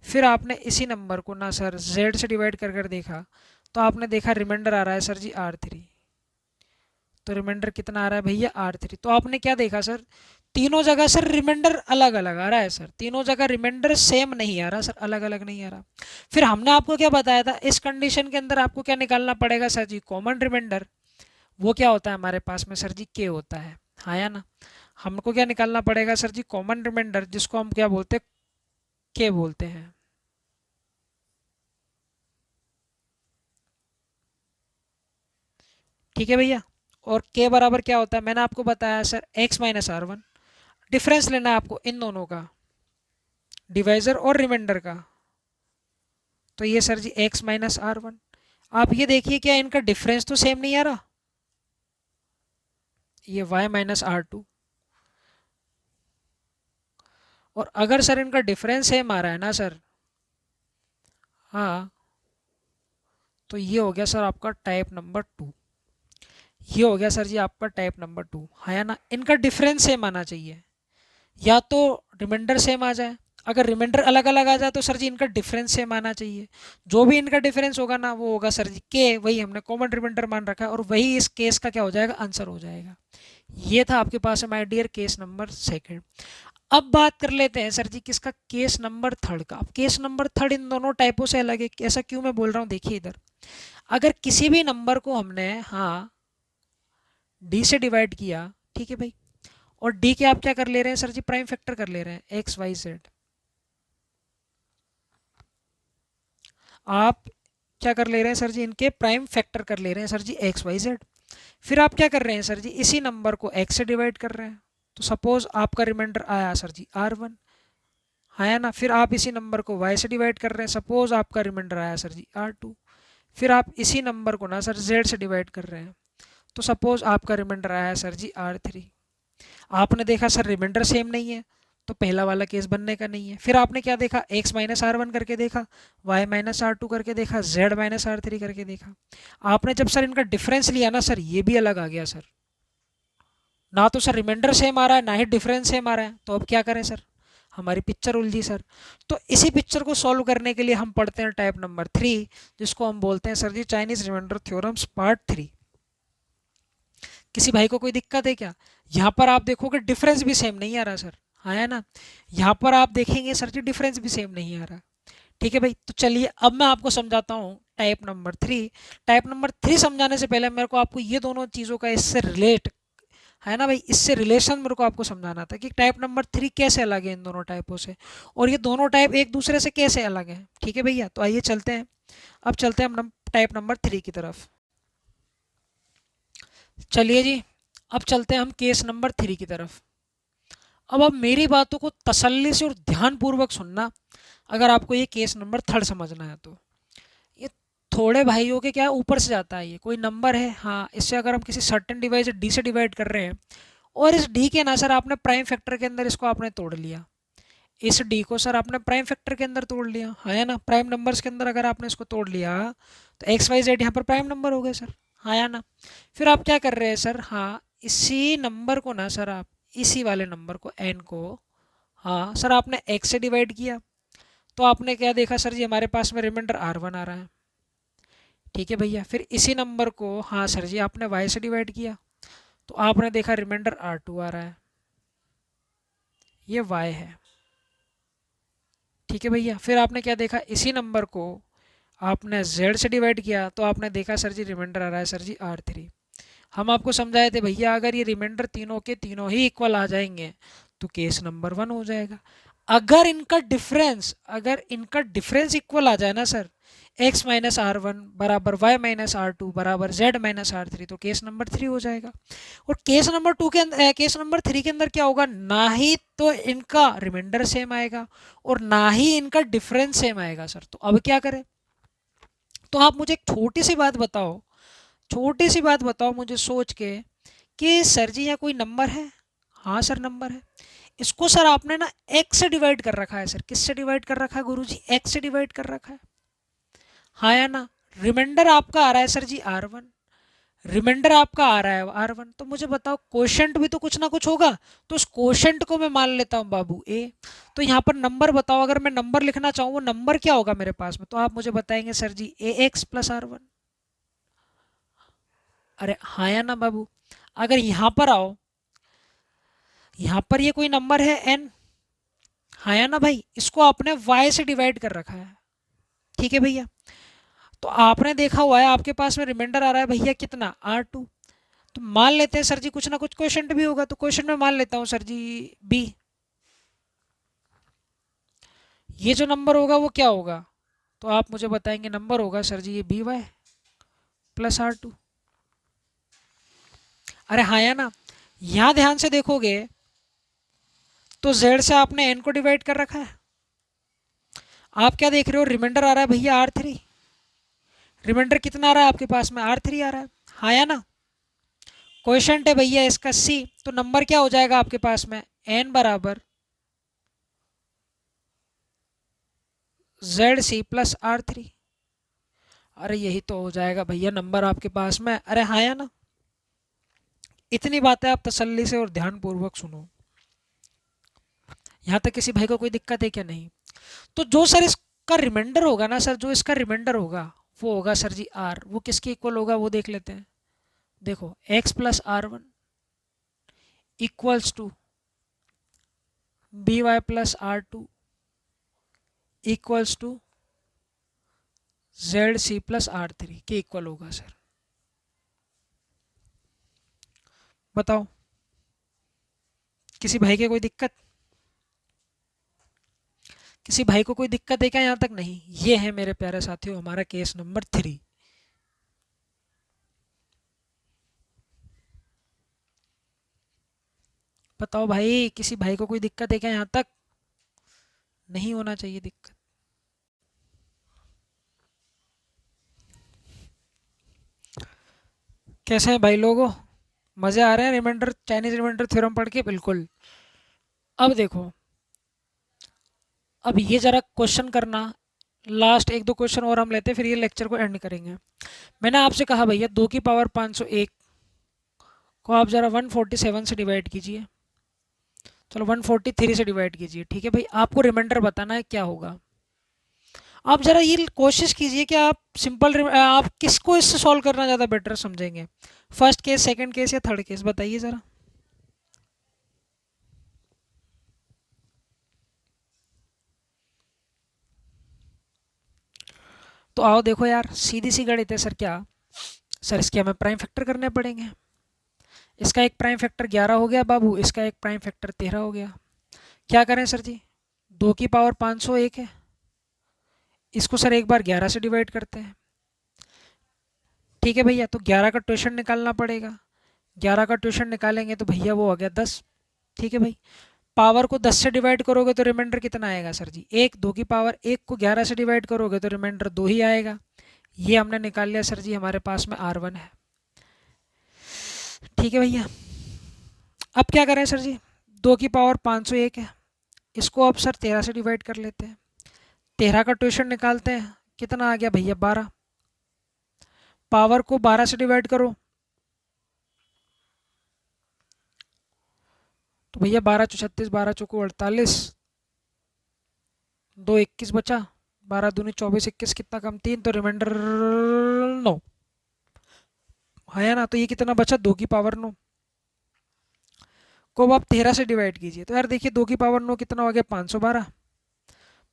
फिर आपने इसी नंबर को ना सर z से डिवाइड कर कर देखा तो आपने देखा रिमाइंडर आ रहा है सर जी आर थ्री। तो रिमाइंडर कितना आ रहा है भैया, आर थ्री। तो आपने क्या देखा सर, तीनों जगह सर रिमाइंडर अलग अलग आ रहा है सर, तीनों जगह रिमाइंडर सेम नहीं आ रहा सर, अलग अलग नहीं आ रहा। फिर हमने आपको क्या बताया था, इस कंडीशन के अंदर आपको क्या निकालना पड़ेगा सर जी, कॉमन रिमाइंडर। वो क्या होता है हमारे पास में सर जी, के होता है, हाँ या ना। हमको क्या निकालना पड़ेगा सर जी, कॉमन रिमाइंडर, जिसको हम क्या बोलते हैं, के बोलते हैं, ठीक है भैया। और के बराबर क्या होता है, मैंने आपको बताया sir X minus R one. Difference लेना है आपको इन दोनों का, डिवाइजर और रिमाइंडर का। तो ये sir ji X minus R one. आप ये देखिए क्या इनका डिफरेंस तो सेम नहीं आ रहा, ये y माइनस आर टू। और अगर सर इनका डिफरेंस सेम आ रहा है ना सर, हाँ, तो ये हो गया सर आपका टाइप नंबर 2। ये हो गया सर जी आपका टाइप नंबर 2, हाँ या ना। इनका डिफरेंस सेम आना चाहिए, या तो रिमाइंडर सेम आ जाए, अगर रिमाइंडर अलग अलग आ जाए तो सर जी इनका डिफरेंस सेम आना चाहिए। जो भी इनका डिफरेंस होगा ना वो होगा सर जी के, वही हमने कॉमन रिमाइंडर मान रखा है और वही इस केस का क्या हो जाएगा, आंसर हो जाएगा। ये था आपके पास है my dear case number second. अब बात कर लेते हैं सर जी किसका, केस नंबर थर्ड का। अब केस नंबर थर्ड इन दोनों टाइपों से अलग है, ऐसा क्यों मैं बोल रहा हूँ, देखिए इधर। अगर किसी भी नंबर को हमने, हाँ, डी से डिवाइड किया, ठीक है भाई, और डी के आप क्या कर ले रहे हैं सर जी, प्राइम फैक्टर कर ले रहे हैं, एक्स वाई जेड। आप क्या कर ले रहे हैं सर जी, इनके प्राइम फैक्टर कर ले रहे हैं sir ji, x Y Z. फिर आप क्या कर रहे हैं सर जी, इसी नंबर को एक्स से डिवाइड कर रहे हैं। तो सपोज आपका रिमाइंडर आया सर जी आर वन, है ना। फिर आप इसी नंबर को y से डिवाइड कर रहे हैं, सपोज आपका रिमाइंडर आया सर जी आर टू। फिर आप इसी नंबर को ना सर z से डिवाइड कर रहे हैं, तो सपोज आपका रिमाइंडर आया सर जी आर थ्री। आपने देखा सर रिमाइंडर सेम नहीं है तो पहला वाला केस बनने का नहीं है। फिर आपने क्या देखा, x माइनस आर वन करके देखा, y माइनस आर टू करके देखा, z माइनस आर थ्री करके देखा। आपने जब सर इनका डिफरेंस लिया ना सर, ये भी अलग आ गया सर, ना तो सर रिमाइंडर सेम आ रहा है ना ही डिफरेंस सेम आ रहा है। तो अब क्या करें सर, हमारी पिक्चर उलझी सर। तो इसी पिक्चर को सॉल्व करने के लिए हम पढ़ते हैं टाइप नंबर 3, जिसको हम बोलते हैं सर जी चाइनीज रिमाइंडर थ्योरम्स पार्ट 3। किसी भाई को कोई दिक्कत है क्या, यहाँ पर आप देखोगे डिफरेंस भी सेम नहीं आ रहा सर, आया ना। यहाँ पर आप देखेंगे सर जी डिफरेंस भी सेम नहीं आ रहा। ठीक है भाई, तो चलिए अब मैं आपको समझाता हूँ टाइप नंबर 3। टाइप नंबर 3 समझाने से पहले मेरे को आपको ये दोनों चीज़ों का इससे रिलेट है ना भाई, इससे रिलेशन मेरे को आपको समझाना था कि टाइप नंबर 3 कैसे अलग है इन दोनों टाइपों से, और ये दोनों टाइप एक दूसरे से कैसे अलग हैं। ठीक है भैया, तो आइए चलते हैं। अब चलते हैं हम टाइप नंबर 3 की तरफ। चलिए जी, अब चलते हैं हम केस नंबर 3 की तरफ। अब आप मेरी बातों को तसल्ली से और ध्यानपूर्वक सुनना, अगर आपको ये केस नंबर 3 समझना है तो। ये थोड़े भाइयों के क्या ऊपर से जाता है, ये कोई नंबर है, हाँ, इससे अगर हम किसी सर्टेन डिवाइस डी से डिवाइड कर रहे हैं, और इस डी के ना सर आपने प्राइम फैक्टर के अंदर इसको आपने तोड़ लिया, इस डी को सर आपने प्राइम फैक्टर के अंदर तोड़ लिया है ना, प्राइम नंबर्स के अंदर अगर आपने इसको तोड़ लिया तो एक्स वाई जेड यहाँ पर प्राइम नंबर हो गए सर, हाँ या ना। फिर आप क्या कर रहे हैं सर, हाँ, इसी नंबर को ना सर आप, इसी वाले नंबर को एन को, हाँ सर, आपने एक्स से डिवाइड किया, तो आपने क्या देखा सर जी, हमारे पास में रिमाइंडर आर वन आ रहा है। ठीक है भैया, फिर इसी नंबर को, हाँ सर जी, आपने वाई से डिवाइड किया, तो आपने देखा रिमाइंडर आर टू आ रहा है, ये वाई है। ठीक है भैया, फिर आपने क्या देखा, इसी नंबर को आपने z से डिवाइड किया, तो आपने देखा सर जी रिमाइंडर आ रहा है सर जी आर थ्री। हम आपको समझाए थे भैया, अगर ये रिमाइंडर तीनों के तीनों ही इक्वल आ जाएंगे तो केस नंबर 1 हो जाएगा। अगर इनका डिफरेंस इक्वल आ जाए ना sir, x minus R one बराबर y माइनस आर टू बराबर z माइनस आर थ्री, तो केस नंबर 3 हो जाएगा। और केस नंबर 2 के अंदर, केस नंबर 3 के अंदर क्या होगा, ना ही तो इनका रिमाइंडर सेम आएगा और ना ही इनका डिफरेंस सेम आएगा सर। तो अब क्या करें, तो आप मुझे एक छोटी सी बात बताओ, छोटी सी बात बताओ मुझे सोच के, कि सर जी यहाँ कोई नंबर है, हाँ सर नंबर है, इसको सर आपने ना x से डिवाइड कर रखा है सर, किससे डिवाइड कर रखा है गुरुजी, x से डिवाइड कर रखा है, हाँ या ना। रिमाइंडर आपका आ रहा है sir ji R one, remainder आपका आ रहा है आर वन, तो मुझे बताओ क्वोशंट भी तो कुछ ना कुछ होगा, तो उस क्वोशंट को मैं मान लेता हूँ बाबू ए। तो यहाँ पर नंबर बताओ, अगर मैं नंबर लिखना चाहूँ वो नंबर क्या होगा मेरे पास में, तो आप मुझे बताएंगे sir ji A X plus R one. अरे हाँ या ना बाबू, अगर यहाँ पर आओ, यहाँ पर ये कोई नंबर है एन, हाँ या ना भाई, इसको आपने y से डिवाइड कर रखा है। ठीक है भैया, तो आपने देखा हुआ है आपके पास में रिमाइंडर आ रहा है भैया कितना, आर टू। तो मान लेते हैं सर जी कुछ ना कुछ क्वेश्चन भी होगा, तो क्वेश्चन में मान लेता हूँ सर जी बी, ये जो नंबर होगा वो क्या होगा, तो आप मुझे बताएंगे नंबर होगा सर जी ये B Y plus R two. अरे हाँ या ना, यहाँ ध्यान से देखोगे तो z से आपने n को डिवाइड कर रखा है, आप क्या देख रहे हो, रिमाइंडर आ रहा है भैया आर थ्री, रिमाइंडर कितना आ रहा है आपके पास में, आर थ्री आ रहा है, हाँ या ना। क्वेश्चन है भैया इसका सी, तो नंबर क्या हो जाएगा आपके पास में, n बराबर Z C plus R three. अरे यही तो हो जाएगा भैया नंबर आपके पास में, अरे हाँ या ना। इतनी बातें आप तसल्ली से और ध्यानपूर्वक सुनो, यहाँ तक किसी भाई को कोई दिक्कत है क्या, नहीं। तो जो सर इसका रिमाइंडर होगा ना सर, जो इसका रिमाइंडर होगा वो होगा सर जी आर, वो किसके इक्वल होगा वो देख लेते हैं। देखो X plus R one equals to B Y plus R two equals to Z C plus R three के इक्वल होगा सर। बताओ किसी भाई के कोई दिक्कत, किसी भाई को कोई दिक्कत है क्या यहाँ तक, नहीं। ये है मेरे प्यारे साथियों हमारा केस नंबर 3। बताओ भाई किसी भाई को कोई दिक्कत है क्या यहाँ तक, नहीं होना चाहिए दिक्कत। कैसे हैं भाई लोगों, मज़े आ रहे हैं रिमाइंडर, चाइनीज रिमाइंडर थ्योरम पढ़ के, बिल्कुल। अब देखो, अब ये जरा क्वेश्चन करना, लास्ट एक दो क्वेश्चन और हम लेते हैं फिर ये लेक्चर को एंड करेंगे। मैंने आपसे कहा भैया 2 की पावर 501 को आप जरा 147 से डिवाइड कीजिए, चलो 143 से डिवाइड कीजिए। ठीक है भाई, आपको रिमाइंडर बताना है क्या होगा। आप जरा ये कोशिश कीजिए कि आप सिंपल, आप किसको इससे सॉल्व करना ज़्यादा बेटर समझेंगे, फर्स्ट केस, सेकंड केस या थर्ड केस, बताइए ज़रा। तो आओ देखो यार, सीधी सी गणित है सर। क्या सर, इसके हमें प्राइम फैक्टर करने पड़ेंगे। इसका एक प्राइम फैक्टर 11 हो गया बाबू, इसका एक प्राइम फैक्टर 13 हो गया। क्या करें सर जी, 2 की पावर 501 है, इसको सर एक बार 11 से डिवाइड करते हैं। ठीक है भैया, तो 11 का ट्यूशन निकालना पड़ेगा। 11 का ट्यूशन निकालेंगे तो भैया वो हो गया 10। ठीक है भाई, पावर को 10 से डिवाइड करोगे तो रिमाइंडर कितना आएगा सर जी, एक। 2 की पावर 1 को 11 से डिवाइड करोगे तो रिमाइंडर 2 ही आएगा। ये हमने निकाल लिया सर जी, हमारे पास में R1 है। ठीक है भैया, अब क्या करें सर जी, 2 की पावर 501 है, इसको अब सर 13 से डिवाइड कर लेते हैं। 13 का ट्यूशन निकालते हैं, कितना आ गया भैया 12। पावर को 12 से डिवाइड करो तो भैया 12 चौ 36, 12 चौको 48, 2 21 बचा, 12 दूनी 24, 21 कितना कम 3, तो रिमाइंडर 9 है ना। तो ये कितना बचा, 2 की पावर 9 को अब आप 13 से डिवाइड कीजिए। तो यार देखिए 2 की पावर 9 कितना हो गया, 512।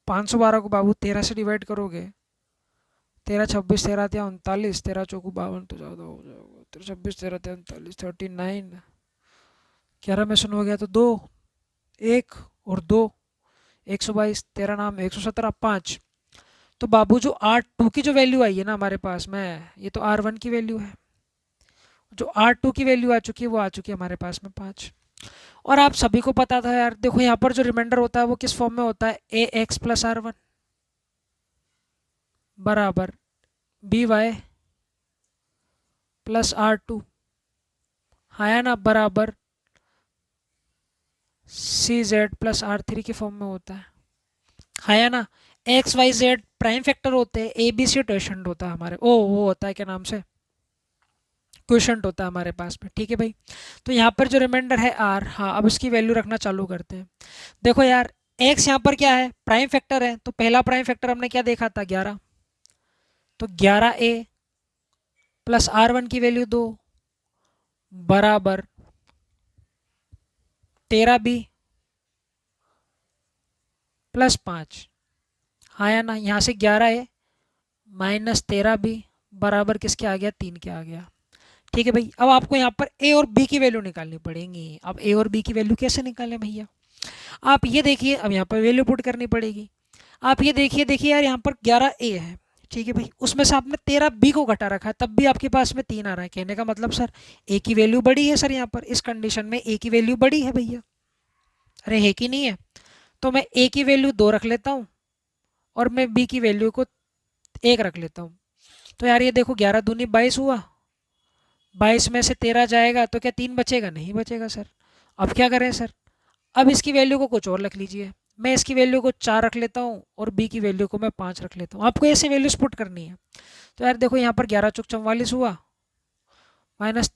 512 को बाबू 13 से डिवाइड करोगे, 13 26, 13 त्या 39, 13 चौको 52, तो ज़्यादा हो जाएगा, 13 26, 13 त्या 39, 39। 11 में सुन हो गया तो 2, 1 और 2, 122, 13 नाम 117, 5। तो बाबू जो R2 की जो वैल्यू आई है ना हमारे पास में, ये तो R1 की वैल्यू है। जो R2 की वैल्यू आ चुकी है वो आ चुकी है हमारे पास में 5। और आप सभी को पता था यार, देखो यहाँ पर जो रिमाइंडर होता है वो किस फॉर्म में होता है, ए एक्स प्लस R1 बराबर बी वाई प्लस R2, है ना, बराबर सी जेड प्लस R3 के फॉर्म में होता है ना। X Y Z prime factor होते हैं, ए बी सी क्वोशंट होता है हमारे, ओ वो होता है क्या नाम से, क्वोशंट होता है हमारे पास में। ठीक है भाई, तो यहाँ पर जो रिमाइंडर है आर, हाँ अब इसकी वैल्यू रखना चालू करते हैं। देखो यार, एक्स यहाँ पर क्या है, प्राइम फैक्टर है, तो पहला प्राइम फैक्टर हमने क्या देखा था, 11। तो 11A प्लस R1 की वैल्यू 2 बराबर 13B प्लस 5, हाँ या ना। यहाँ से 11A माइनस 13B बराबर किसके आ गया, 3 के आ गया। ठीक है भाई, अब आपको यहाँ पर ए और बी की वैल्यू निकालनी पड़ेगी। अब ए और बी की वैल्यू कैसे निकालें भैया, आप ये देखिए, अब यहाँ पर वैल्यू पुट करनी पड़ेगी। आप ये देखिए, देखिए यार यहाँ पर 11A है, ठीक है भाई, उसमें से आपने 13B को घटा रखा है, तब भी आपके पास में 3 आ रहा है। कहने का मतलब सर ए की वैल्यू बड़ी है सर, यहाँ पर इस कंडीशन में ए की वैल्यू बड़ी है भैया। अरे है कि नहीं है, तो मैं ए की वैल्यू 2 रख लेता हूँ और मैं बी की वैल्यू को 1 रख लेता हूँ। तो यार ये देखो 11 दूनी 22 हुआ, 22 में से 13 जाएगा तो क्या 3 बचेगा, नहीं बचेगा सर। अब क्या करें सर, अब इसकी वैल्यू को कुछ और रख लीजिए। मैं इसकी वैल्यू को 4 रख लेता हूँ और बी की वैल्यू को मैं 5 रख लेता हूँ। आपको ऐसे वैल्यूज पुट करनी है। तो यार देखो यहाँ पर 11 चौक 44 हुआ, माइनस,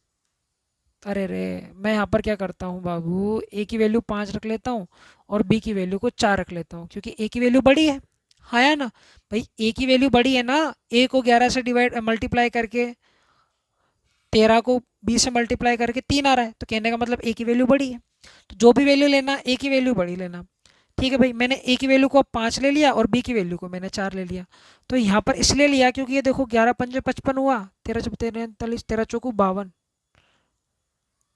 अरे रे, मैं यहाँ पर क्या करता हूँ बाबू, ए की वैल्यू 5 रख लेता हूँ और बी की वैल्यू को 4 रख लेता हूँ, क्योंकि ए की वैल्यू बड़ी है। हाँ या ना भाई, ए की वैल्यू बड़ी है ना, ए को 11 से डिवाइड मल्टीप्लाई करके 13 को 20 से मल्टीप्लाई करके 3 आ रहा है, तो कहने का मतलब ए की वैल्यू बड़ी है। तो जो भी वैल्यू लेना, ए की वैल्यू बड़ी लेना। ठीक है भाई, मैंने ए की वैल्यू को 5 ले लिया और बी की वैल्यू को मैंने 4 ले लिया। तो यहाँ पर इसलिए लिया क्योंकि ये देखो 11 पंजे 55 हुआ, 13 चौक 43, 13 चौको 52,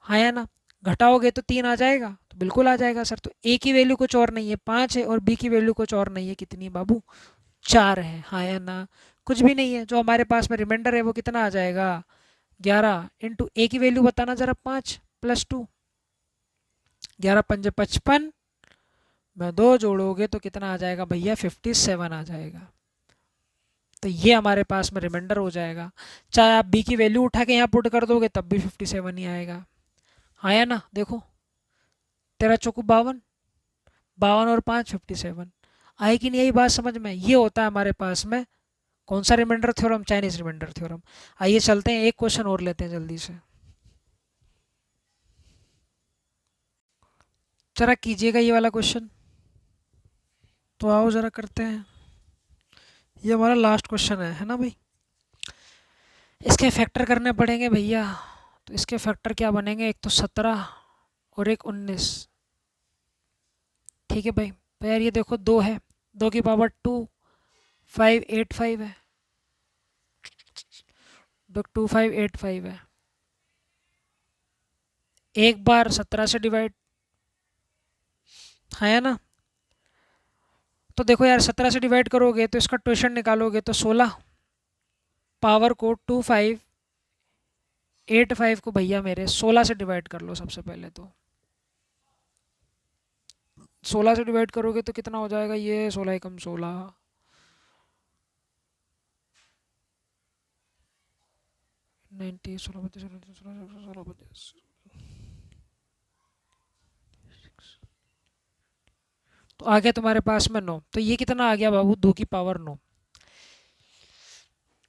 हाँ या ना। घटाओगे तो 3 आ जाएगा, तो बिल्कुल आ जाएगा सर। तो ए की वैल्यू कुछ और नहीं है 5 है और बी की वैल्यू कुछ और नहीं है, कितनी है बाबू, 4 है, हाँ या ना। कुछ भी नहीं है, जो हमारे पास में रिमाइंडर है वो कितना आ जाएगा, 11 इंटू ए की वैल्यू बताना ज़रा, 5 प्लस 2, 11 पंजे 55 में 2 जोड़ोगे तो कितना आ जाएगा भैया, 57 आ जाएगा। तो ये हमारे पास में रिमाइंडर हो जाएगा। चाहे आप बी की वैल्यू उठा के यहाँ पुट कर दोगे तब भी 57 ही आएगा, हाँ या ना। देखो 13 चौको 52, 52 और 5 57, आई कि नहीं, यही बात समझ में। ये होता है हमारे पास में कौन सा remainder theorem, Chinese remainder theorem. आइए चलते हैं, एक क्वेश्चन और लेते हैं जल्दी से, जरा कीजिएगा ये वाला क्वेश्चन। तो आओ जरा करते हैं, ये हमारा लास्ट क्वेश्चन है ना भाई। इसके फैक्टर करने पड़ेंगे भैया। तो इसके फैक्टर क्या बनेंगे, एक तो 17 और एक 19। ठीक है भाई, तो यार ये देखो 2 है, 2 की पावर 2 585 है, तो 2585 है, एक बार 17 से डिवाइड, है ना। तो देखो यार 17 से डिवाइड करोगे तो इसका ट्वेशन निकालोगे तो 16, पावर को 2585 को भैया मेरे 16 से डिवाइड कर लो सबसे पहले। तो 16 से डिवाइड करोगे तो कितना हो जाएगा, ये 16 एकम 16, 90, 16 तो आ गया तुम्हारे पास में 9। तो ये कितना आ गया बाबू, 2 की पावर 9।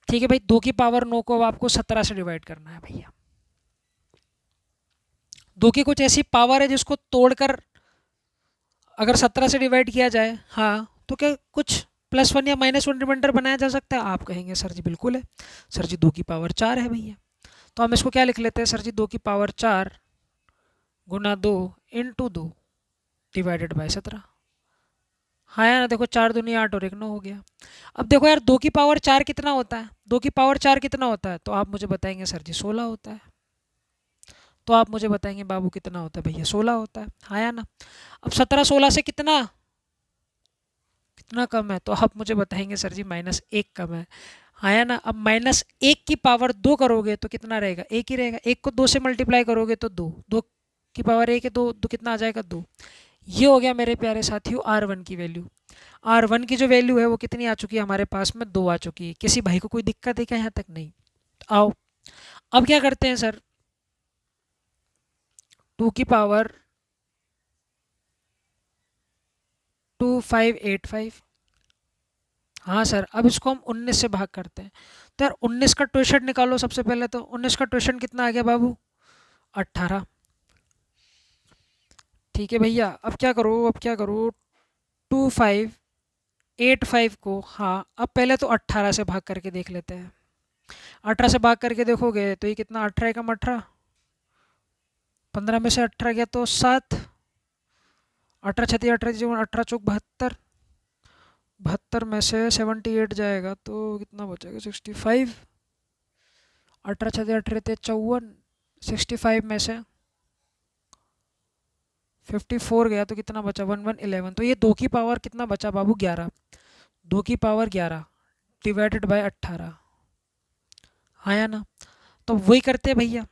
ठीक है भाई, 2 की पावर 9 को अब आपको 17 से डिवाइड करना है भैया। 2 की कुछ ऐसी पावर है जिसको तोड़कर अगर 17 से डिवाइड किया जाए, हाँ, तो क्या कुछ +1 या -1 रिमाइंडर बनाया जा सकता है? आप कहेंगे सर जी बिल्कुल है, सर जी 2 की पावर 4 है भैया। तो हम इसको क्या लिख लेते हैं, सर जी 2 की power 4 Guna 2 into 2 divided by 17। हाँ यार देखो, 4 दूनी 8 और 1 9 हो गया। अब देखो यार 2 की पावर 4 कितना होता है, 2 की पावर 4 कितना होता है, तो आप मुझे बताएंगे सर जी 16 होता है। तो आप मुझे बताएंगे बाबू कितना होता है भैया, 16 होता है, हाँ या ना। अब 17 16 से कितना कितना कम है, तो आप मुझे बताएंगे सर जी -1 कम है, हाँ या ना। अब -1 की पावर 2 करोगे तो कितना रहेगा, 1 ही रहेगा। 1 को 2 से मल्टीप्लाई करोगे तो 2, 2 की पावर 1 है, 2 2 कितना आ जाएगा, 2। ये हो गया मेरे प्यारे साथियों R1 की वैल्यू। R1 की जो वैल्यू है वो कितनी आ चुकी है हमारे पास में, 2 आ चुकी है। किसी भाई को कोई दिक्कत है क्या यहाँ तक? नहीं। आओ अब क्या करते हैं सर, 2 की पावर 2585, हाँ सर। अब इसको हम 19 से भाग करते हैं। तो यार 19 का ट्वेशन निकालो सबसे पहले। तो 19 का ट्वेशन कितना आ गया बाबू, 18। ठीक है भैया, अब क्या करो, अब क्या करो, 2585 को, हाँ अब पहले तो 18 से भाग करके देख लेते हैं। 18 से भाग करके देखोगे तो ये कितना, 18 एकम 18, 15 में से 18 गया तो 7, 18 छती 18 जीवन, 18 चौक 72, 72 में से 78 जाएगा तो कितना बचेगा, 65, 18 छती 18 54, 65 में से 54 गया तो कितना बचा, 1111। तो ये 2 की पावर कितना बचा बाबू, 11। 2 की पावर 11 डिवाइडेड बाय 18, हाँ या ना। तो वही करते हैं भैया।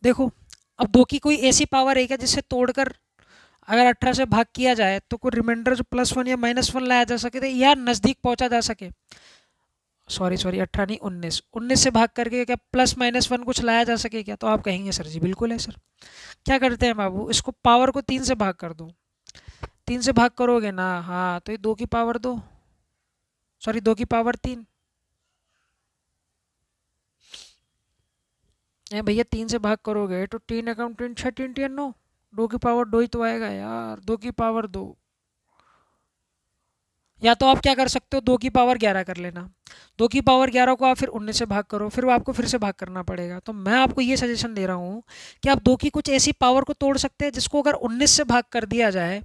देखो अब 2 की कोई ऐसी पावर है क्या जिससे तोड़कर अगर 18 से भाग किया जाए तो कोई रिमाइंडर जो +1 या -1 लाया जा सके या नज़दीक पहुंचा जा सके। सॉरी सॉरी, 18 नहीं, 19, 19 से भाग करके क्या +-1 कुछ लाया जा सके क्या? तो आप कहेंगे सर जी बिल्कुल है सर। क्या करते हैं बाबू, इसको पावर को 3 से भाग कर दो। 3 से भाग करोगे ना, हाँ, तो ये 2 की पावर 2, सॉरी 2 की पावर 3 है भैया। 3 से भाग करोगे तो 3 एकम 3 6 3 3 9, 2 की पावर 2 ही तो आएगा यार, 2 की पावर 2। या तो आप क्या कर सकते हो, 2 की पावर 11 कर लेना। 2 की पावर 11 को आप फिर 19 से भाग करो, फिर वो आपको फिर से भाग करना पड़ेगा। तो मैं आपको ये सजेशन दे रहा हूँ कि आप 2 की कुछ ऐसी पावर को तोड़ सकते हैं जिसको अगर 19 से भाग कर दिया जाए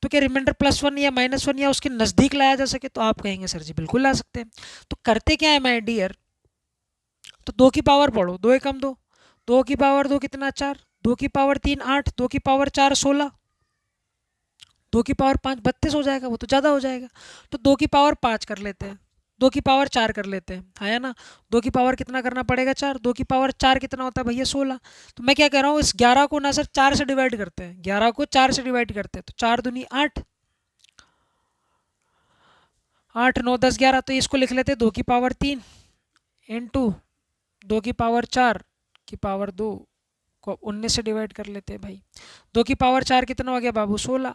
तो क्या रिमाइंडर +1 या -1 या उसके नज़दीक लाया जा सके? तो आप कहेंगे सर जी बिल्कुल ला सकते हैं। तो करते क्या है माय डियर, तो 2 की पावर पढ़ो, 2 एकम 2, 2 की पावर 2 कितना, 4, 2 की पावर 3 8, 2 की पावर 4 16, 2 की पावर 5 32 हो जाएगा, वो तो ज़्यादा हो जाएगा। तो 2 की पावर 5 कर लेते हैं, 2 की पावर 4 कर लेते हैं, है ना। 2 की पावर कितना करना पड़ेगा, 4, 2 की पावर 4 कितना होता है भैया, 16। तो मैं क्या कह रहा हूँ, इस 11 को ना सर 4 से डिवाइड करते हैं, 11 को 4 से डिवाइड करते हैं, तो 4 दूनी 8, 8 9 10 11, तो इसको लिख लेते हैं 2 की पावर 3 इंटू 2 की पावर 4 की पावर 2 को 19 से डिवाइड कर लेते हैं भाई। 2 की पावर 4 कितना हो गया बाबू, 16,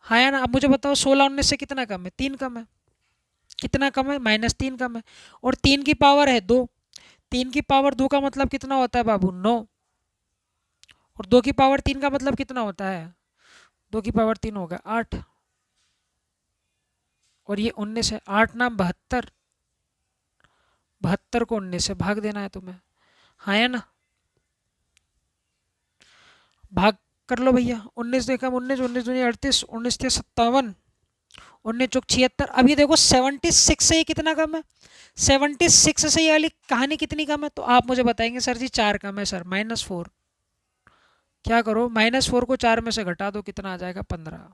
हाँ या ना। अब मुझे बताओ 16 19 से कितना कम है, 3 कम है। कितना कम है, -3 कम है। और 3 की पावर है 2, 3 की पावर 2 का मतलब कितना होता है बाबू, 9। और 2 की पावर 3 का मतलब कितना होता है, 2 की पावर 3 होगा 8, और ये 19 है, 8 नाम 72, 72 को 19 से भाग देना है तुम्हें, हाँ या ना। भाग कर लो भैया, 19 देखा 19, 19 दूनी 38, 19 थे 57, 19 चौक 76। अब ये देखो 76 से ये कितना कम है, 76 से ये वाली कहानी कितनी कम है, तो आप मुझे बताएंगे सर जी 4 कम है सर, -4। क्या करो, -4 को 4 में से घटा दो, कितना आ जाएगा 15।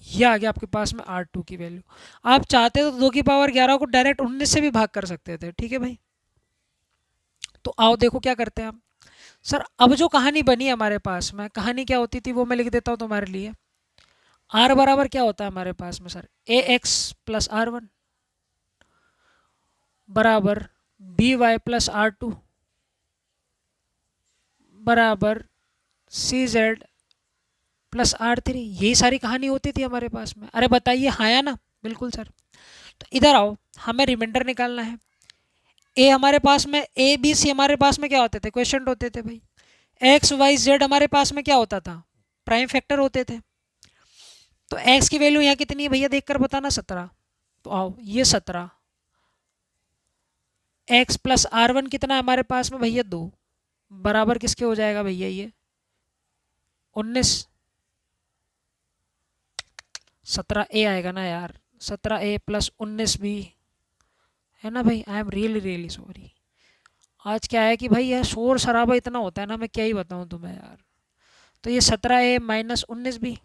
ये आ गया आपके पास में R2 की वैल्यू। आप चाहते तो 2 की पावर 11 को डायरेक्ट 19 से भी भाग कर सकते थे, ठीक है भाई। तो आओ देखो क्या करते हैं हम। सर अब जो कहानी बनी हमारे पास में, कहानी क्या होती थी वो मैं लिख देता हूँ तुम्हारे लिए। R बराबर क्या होता है हमारे पास में सर, AX प्लस R1 बराबर BY प्लस R2 बराबर CZ प्लस R3। यही सारी कहानी होती थी हमारे पास में। अरे बताइए हाँ या ना, बिल्कुल सर। तो इधर आओ, हमें रिमाइंडर निकालना है। ए हमारे पास में, ABC हमारे पास में क्या होते थे, क्वेश्चन होते थे भाई। XYZ हमारे पास में क्या होता था, प्राइम फैक्टर होते थे। तो x की वैल्यू यहाँ कितनी है भैया, देखकर बताना, 17। तो आओ ये 17, x प्लस R1 कितना है हमारे पास में भैया 2, बराबर किसके हो जाएगा भैया ये 19। 17A आएगा ना यार, 17A प्लस 19B है ना भाई। I am really really sorry. आज क्या है कि भाई यार शोर शराबा इतना होता है ना, मैं क्या ही बताऊँ तुम्हें यार। तो ये 17A माइनस 19B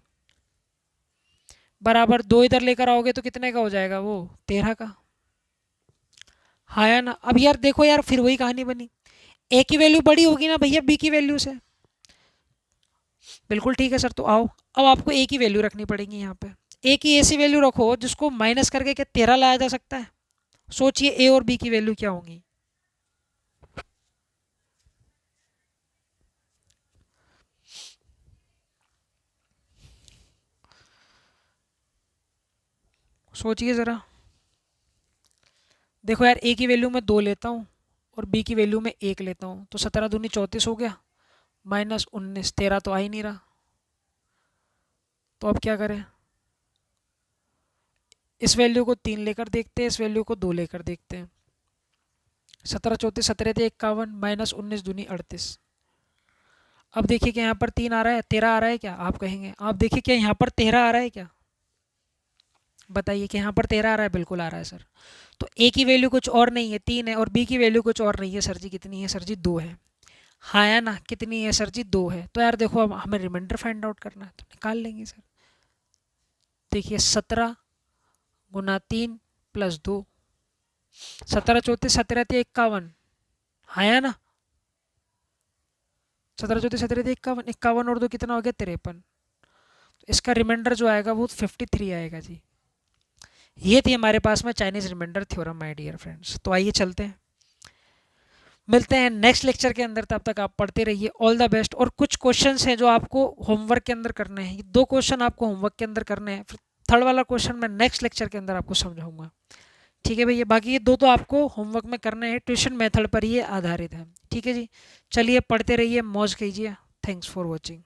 बराबर 2 इधर लेकर आओगे तो कितने का हो जाएगा वो 13 का। हाँ या ना। अब यार देखो यार, फिर वही कहानी बनी, ए की वैल्यू बड़ी होगी ना भैया बी की वैल्यू से। बिल्कुल ठीक है सर। तो आओ अब आपको ए की वैल्यू रखनी पड़ेगी यहाँ पे। ए की ऐसी वैल्यू रखो जिसको माइनस करके क्या 13 लाया जा सकता है। सोचिए ए और बी की वैल्यू क्या होंगी। सोचिए ज़रा। देखो यार, ए की वैल्यू मैं 2 लेता हूँ और बी की वैल्यू में 1 लेता हूँ, तो 17 दूनी 34 हो गया, माइनस 19, 13 तो आ ही नहीं रहा। तो अब क्या करें, इस वैल्यू को 3 लेकर देखते हैं, इस वैल्यू को 2 लेकर देखते हैं। 17 34 17 थे 51, माइनस 19 दूनी 38। अब देखिए क्या यहाँ पर 3 आ रहा है, 13 आ रहा है क्या, आप कहेंगे। आप देखिए क्या यहाँ पर 13 आ रहा है क्या, बताइए कि यहाँ पर 13 आ रहा है, बिल्कुल आ रहा है सर। तो ए की वैल्यू कुछ और नहीं है 3 है, और बी की वैल्यू कुछ और नहीं है सर जी, कितनी है सर जी 2 है। हाँ या ना, कितनी है सर जी 2 है। तो यार देखो अब हमें रिमाइंडर फाइंड आउट करना है, तो निकाल लेंगे सर। देखिए 17 गुना 3 प्लस 2, 17 34 17 थे 51, हाँ या ना। 17 34 17 थे 51, 51 और 2 कितना हो गया 53। तो इसका रिमाइंडर जो आएगा वो 53 आएगा जी। ये थी हमारे पास में Chinese remainder theorem my dear friends. तो आइए चलते हैं, मिलते हैं नेक्स्ट लेक्चर के अंदर। तब तक आप पढ़ते रहिए, ऑल द बेस्ट। और कुछ क्वेश्चंस हैं जो आपको होमवर्क के अंदर करने हैं, 2 क्वेश्चन आपको होमवर्क के अंदर करने हैं, फिर थर्ड वाला क्वेश्चन मैं नेक्स्ट लेक्चर के अंदर आपको समझाऊंगा, ठीक है भैया। बाकी ये 2 तो आपको होमवर्क में करने हैं, ट्यूशन मेथड पर ये आधारित है, ठीक है जी। चलिए पढ़ते रहिए, मौज कीजिए। Thanks for watching.